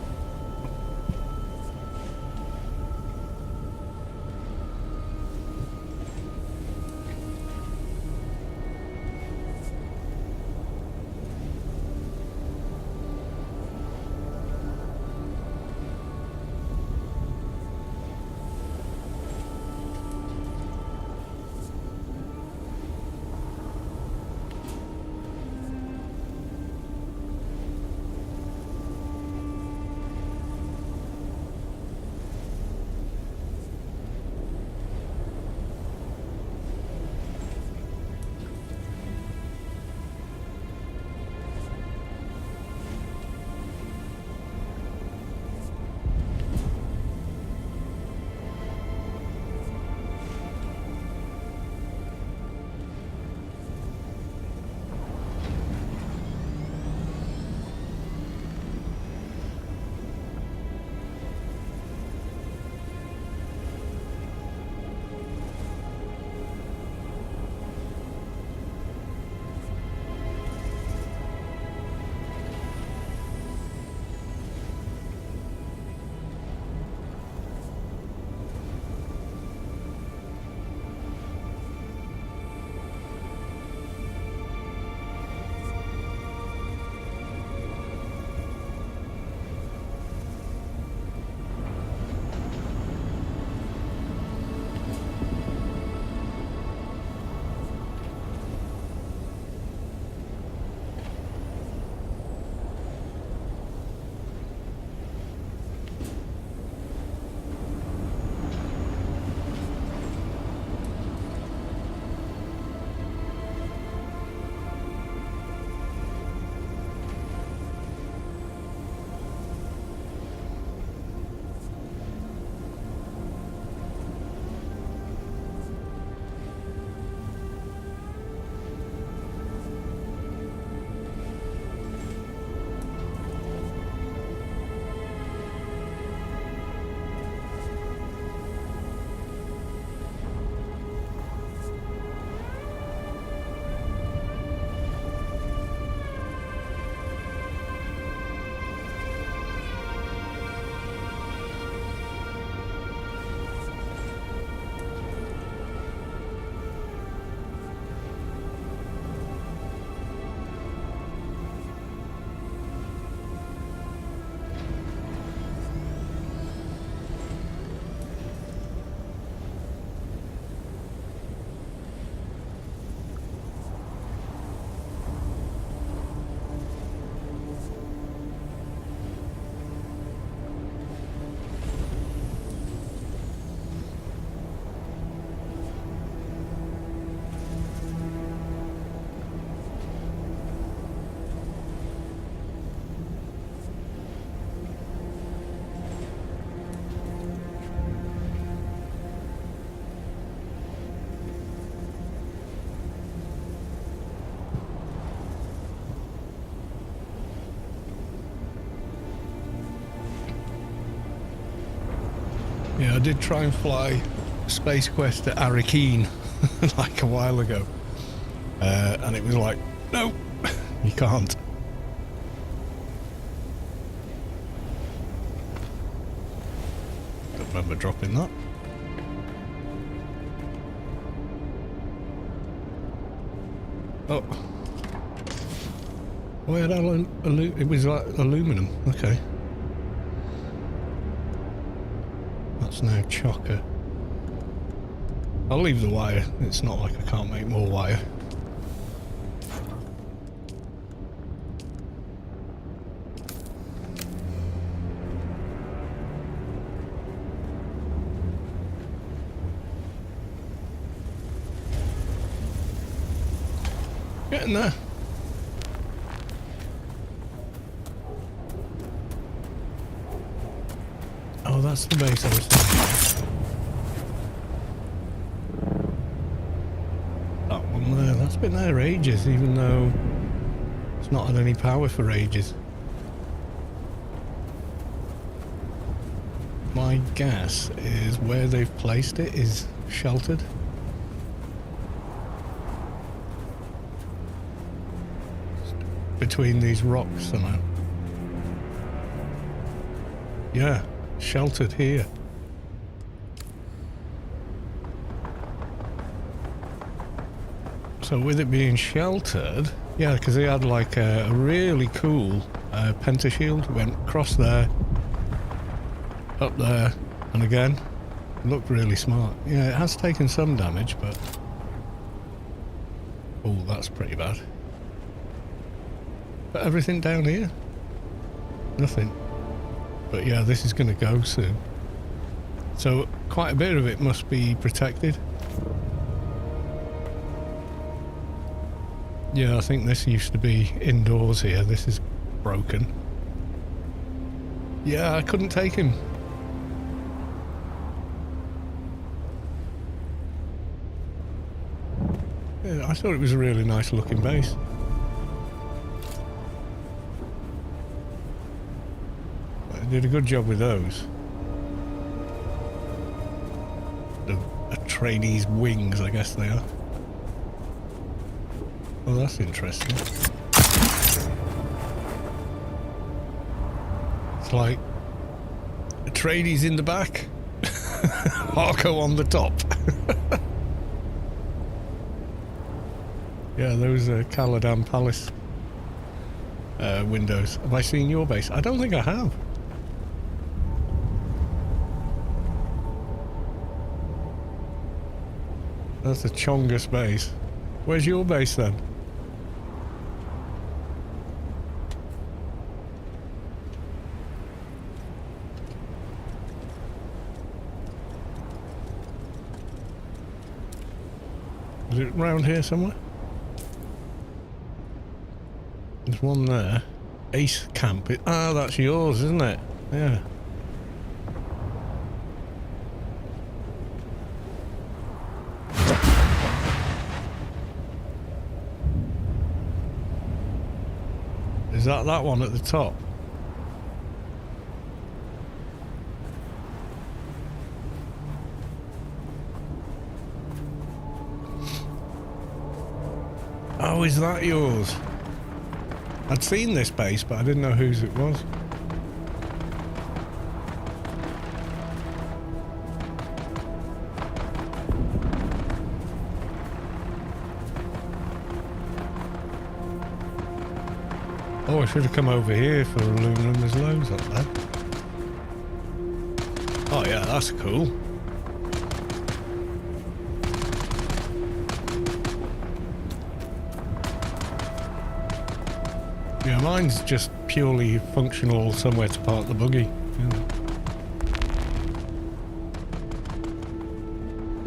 I did try and fly Space Quest to Arakeen like a while ago. And it was like, no, you can't. Don't remember dropping that. Oh. Why had it was like aluminum. Okay. That's now chocker. I'll leave the wire. It's not like I can't make more wire. Getting there. Oh, that's the base I was thinking. That one there, that's been there ages, even though it's not had any power for ages. My guess is where they've placed it is sheltered. Between these rocks somehow. Yeah, sheltered here. So with it being sheltered, yeah, because they had like a really cool pentashield, went across there, up there, and again. It looked really smart. Yeah, it has taken some damage, but... Oh, that's pretty bad. But everything down here? Nothing. But yeah, this is going to go soon. So quite a bit of it must be protected. Yeah, I think this used to be indoors here. This is broken. Yeah, I couldn't take him. Yeah, I thought it was a really nice looking base. Did a good job with those. The Atreides wings, I guess they are. Oh, that's interesting. It's like Atreides in the back, Harko on the top. Yeah, those are Caladan Palace windows. Have I seen your base? I don't think I have. That's the Chongus base. Where's your base then? Is it round here somewhere? There's one there. Ace Camp. Ah, that's yours, isn't it? Yeah. Is that one at the top? Oh, is that yours? I'd seen this base, but I didn't know whose it was. Oh, I should have come over here for aluminum. There's loads up there. Oh yeah, that's cool. Yeah, mine's just purely functional, somewhere to park the buggy. Yeah.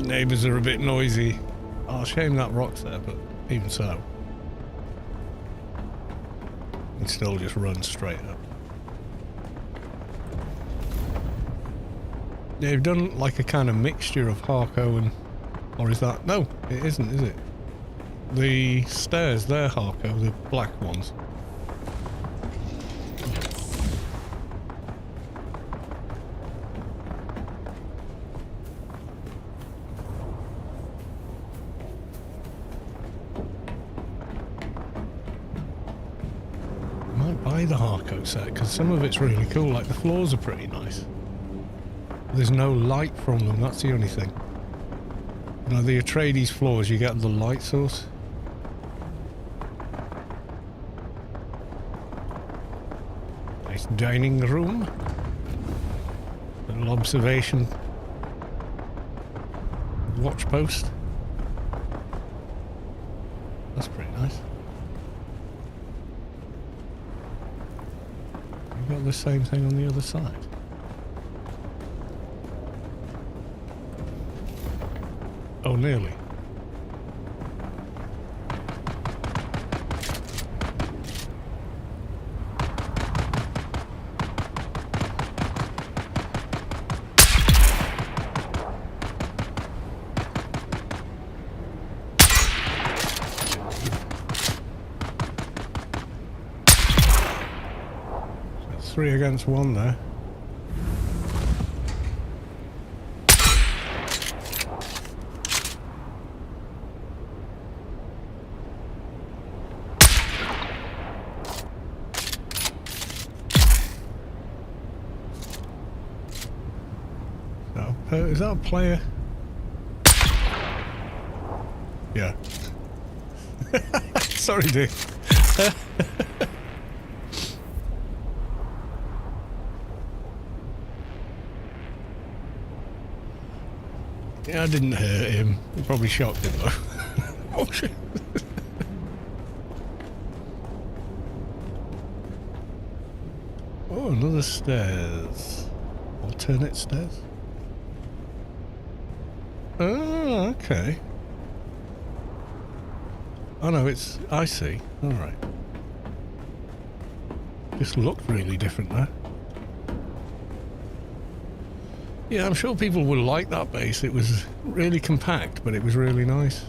Neighbours are a bit noisy. Oh, shame that rock's there, but even so. And still just run straight up. They've done like a kind of mixture of Harko and... Or is that... No, it isn't, is it? The stairs, they're Harko, the black ones. buy the Harco set because some of it's really cool. Like the floors are pretty nice. There's no light from them. That's the only thing. You know, the Atreides floors, you get the light source. Nice dining room. Little observation watch post. That's pretty nice. You've got the same thing on the other side. Oh, nearly. So 3 against 1 there. Is that a player? Yeah. Sorry, dude. Yeah, I didn't hurt him. It probably shocked him though. Oh shit. Oh, another stairs. Alternate stairs. Oh, okay. Oh no, it's... I see. Alright. Just looked really different there. Yeah, I'm sure people will like that base. It was really compact, but it was really nice.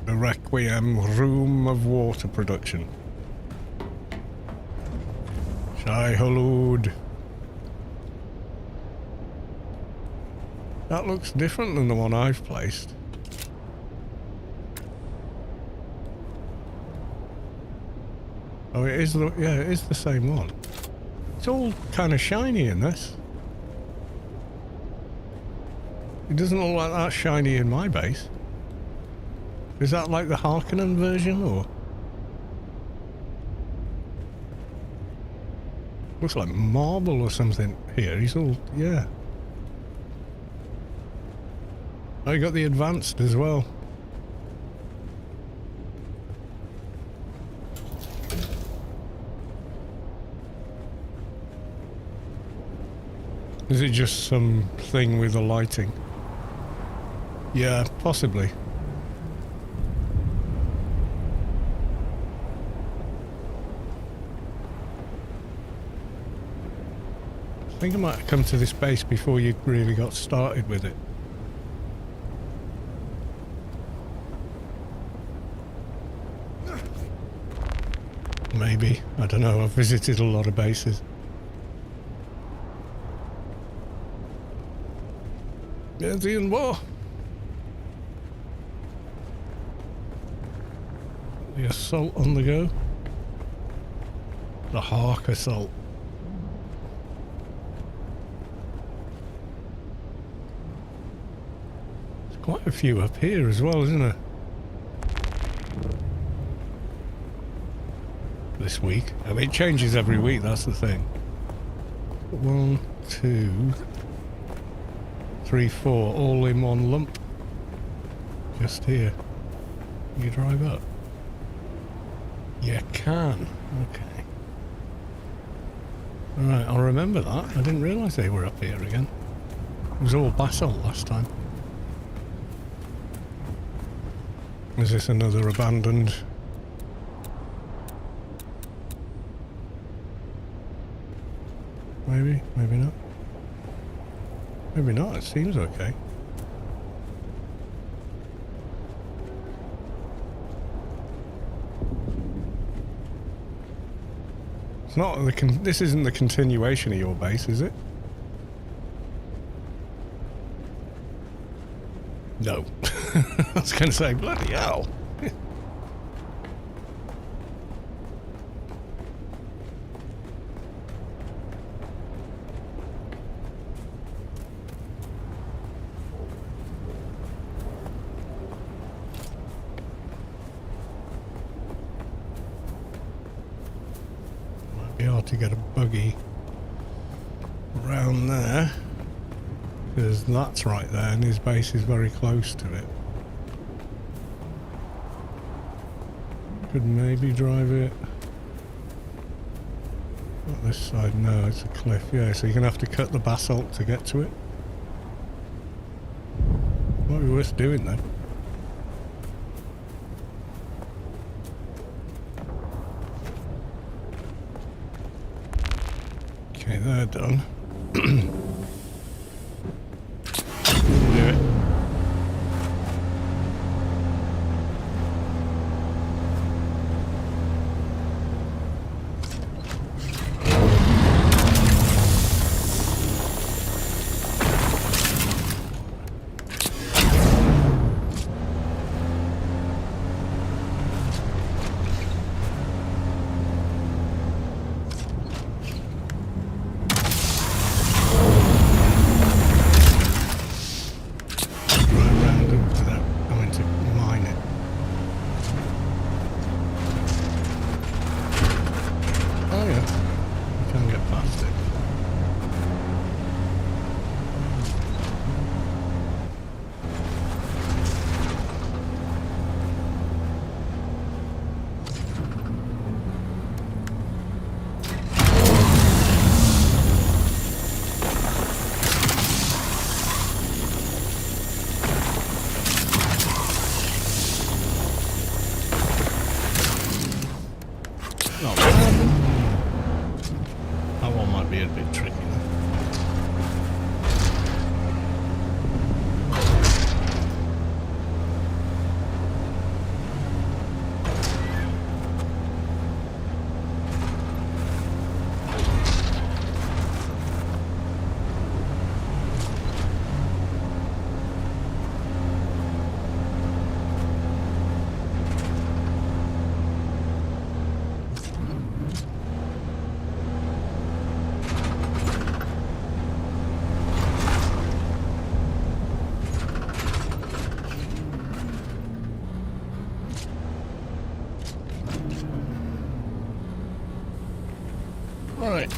The Requiem Room of Water Production. Shai Hulud. That looks different than the one I've placed. Oh, it is the... yeah, it is the same one. It's all kind of shiny in this. It doesn't look like that shiny in my base. Is that like the Harkonnen version, or...? Looks like marble or something here. He's all... yeah. I got the advanced as well. Is it just something with the lighting? Yeah, possibly. I think I might have come to this base before you really got started with it. Maybe. I don't know. I've visited a lot of bases. There's Ian War. The assault on the go. The Hark assault. There's quite a few up here as well, isn't there? This week. I mean, it changes every week, that's the thing. 1, 2, 3, 4, all in one lump. Just here. You drive up. You can. Okay. Alright, I'll remember that. I didn't realise they were up here again. It was all basalt last time. Is this another abandoned... Maybe, maybe not. Maybe not, it seems okay. It's not the this isn't the continuation of your base, is it? No. I was going to say, bloody hell. to get a buggy around there, because that's right there and his base is very close to it. Could maybe drive it. Not this side, no, it's a cliff, yeah, so you're going to have to cut the basalt to get to it. Might be worth doing though. Okay, they're done. Do it. That one might be a bit tricky though. Right.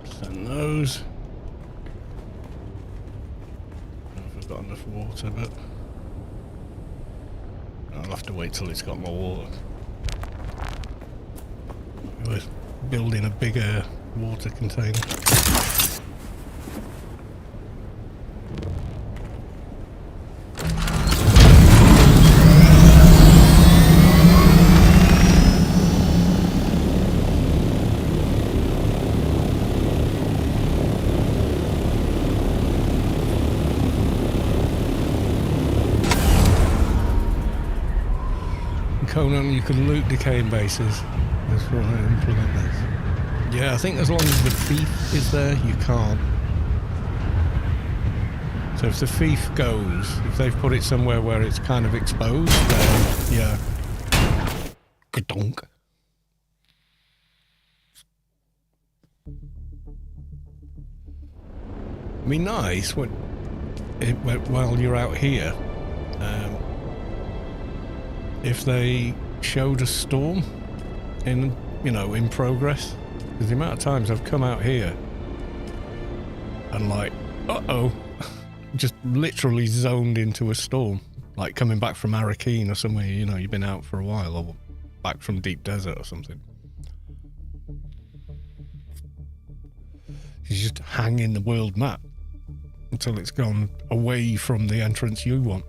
Send those. I don't know if I've got enough water, but I'll have to wait till it's got more water. We're building a bigger water container. Conan, you can loot decaying bases. That's what I implement this. Yeah, I think as long as the thief is there, you can't. So if the thief goes, if they've put it somewhere where it's kind of exposed, then yeah. Gadonk. I mean, nice when while you're out here. If they showed a storm in, you know, in progress, because the amount of times I've come out here and like, uh-oh, just literally zoned into a storm, like coming back from Arakeen or somewhere, you know, you've been out for a while, or back from deep desert or something. You just hang in the world map until it's gone away from the entrance you want.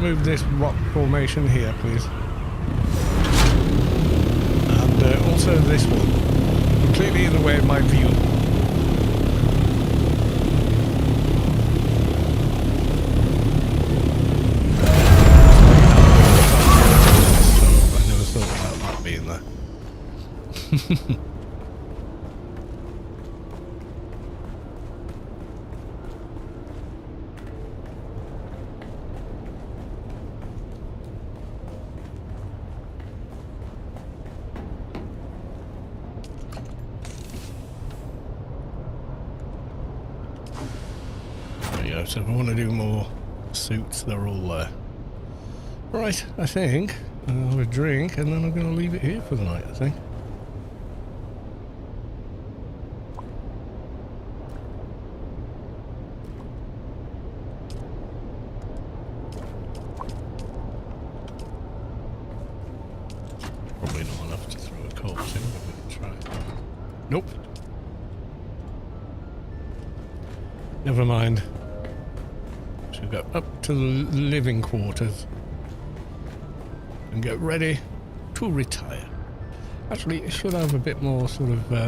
remove this rock formation here, please. And also this one. Completely in the way of my view. I never thought about that being there. So if I want to do more suits, they're all there. Right, I think I'll have a drink and then I'm going to leave it here for the night, I think. Probably not enough to throw a corpse in, but we can try. Nope. Never mind. So we go up to the living quarters and get ready to retire. Actually, it should have a bit more sort of, I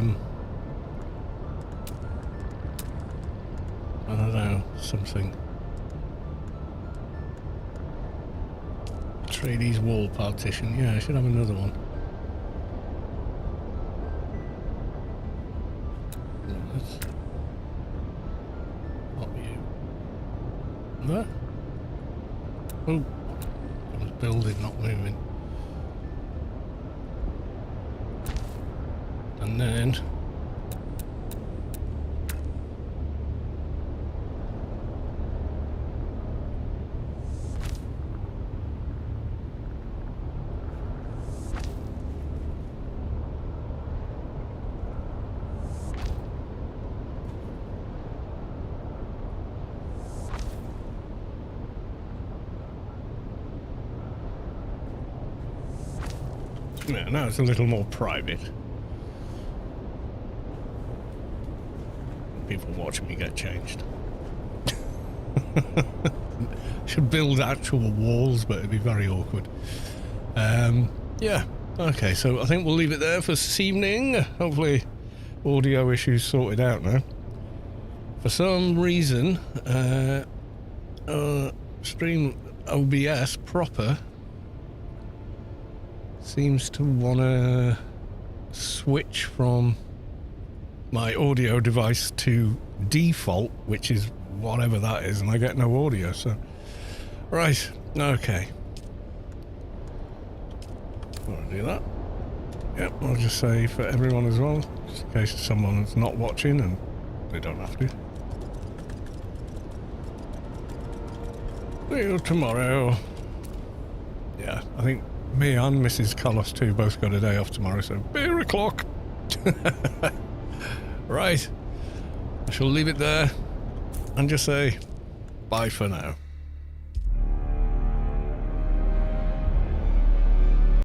don't know, something. Tradies wall partition. Yeah, I should have another one. There. Oh, it was building, not moving. And then yeah, now it's a little more private. People watch me get changed. Should build actual walls, but it'd be very awkward. Yeah, okay, so I think we'll leave it there for this evening. Hopefully audio issues sorted out now. For some reason, Stream OBS proper seems to want to switch from my audio device to default, which is whatever that is, and I get no audio, so... Right, okay. Want to do that? Yep, I'll just say for everyone as well, just in case someone's not watching and they don't have to. See you tomorrow. Yeah, I think me and Mrs. Carlos too both got a day off tomorrow, so beer o'clock. Right, I shall leave it there and just say bye for now.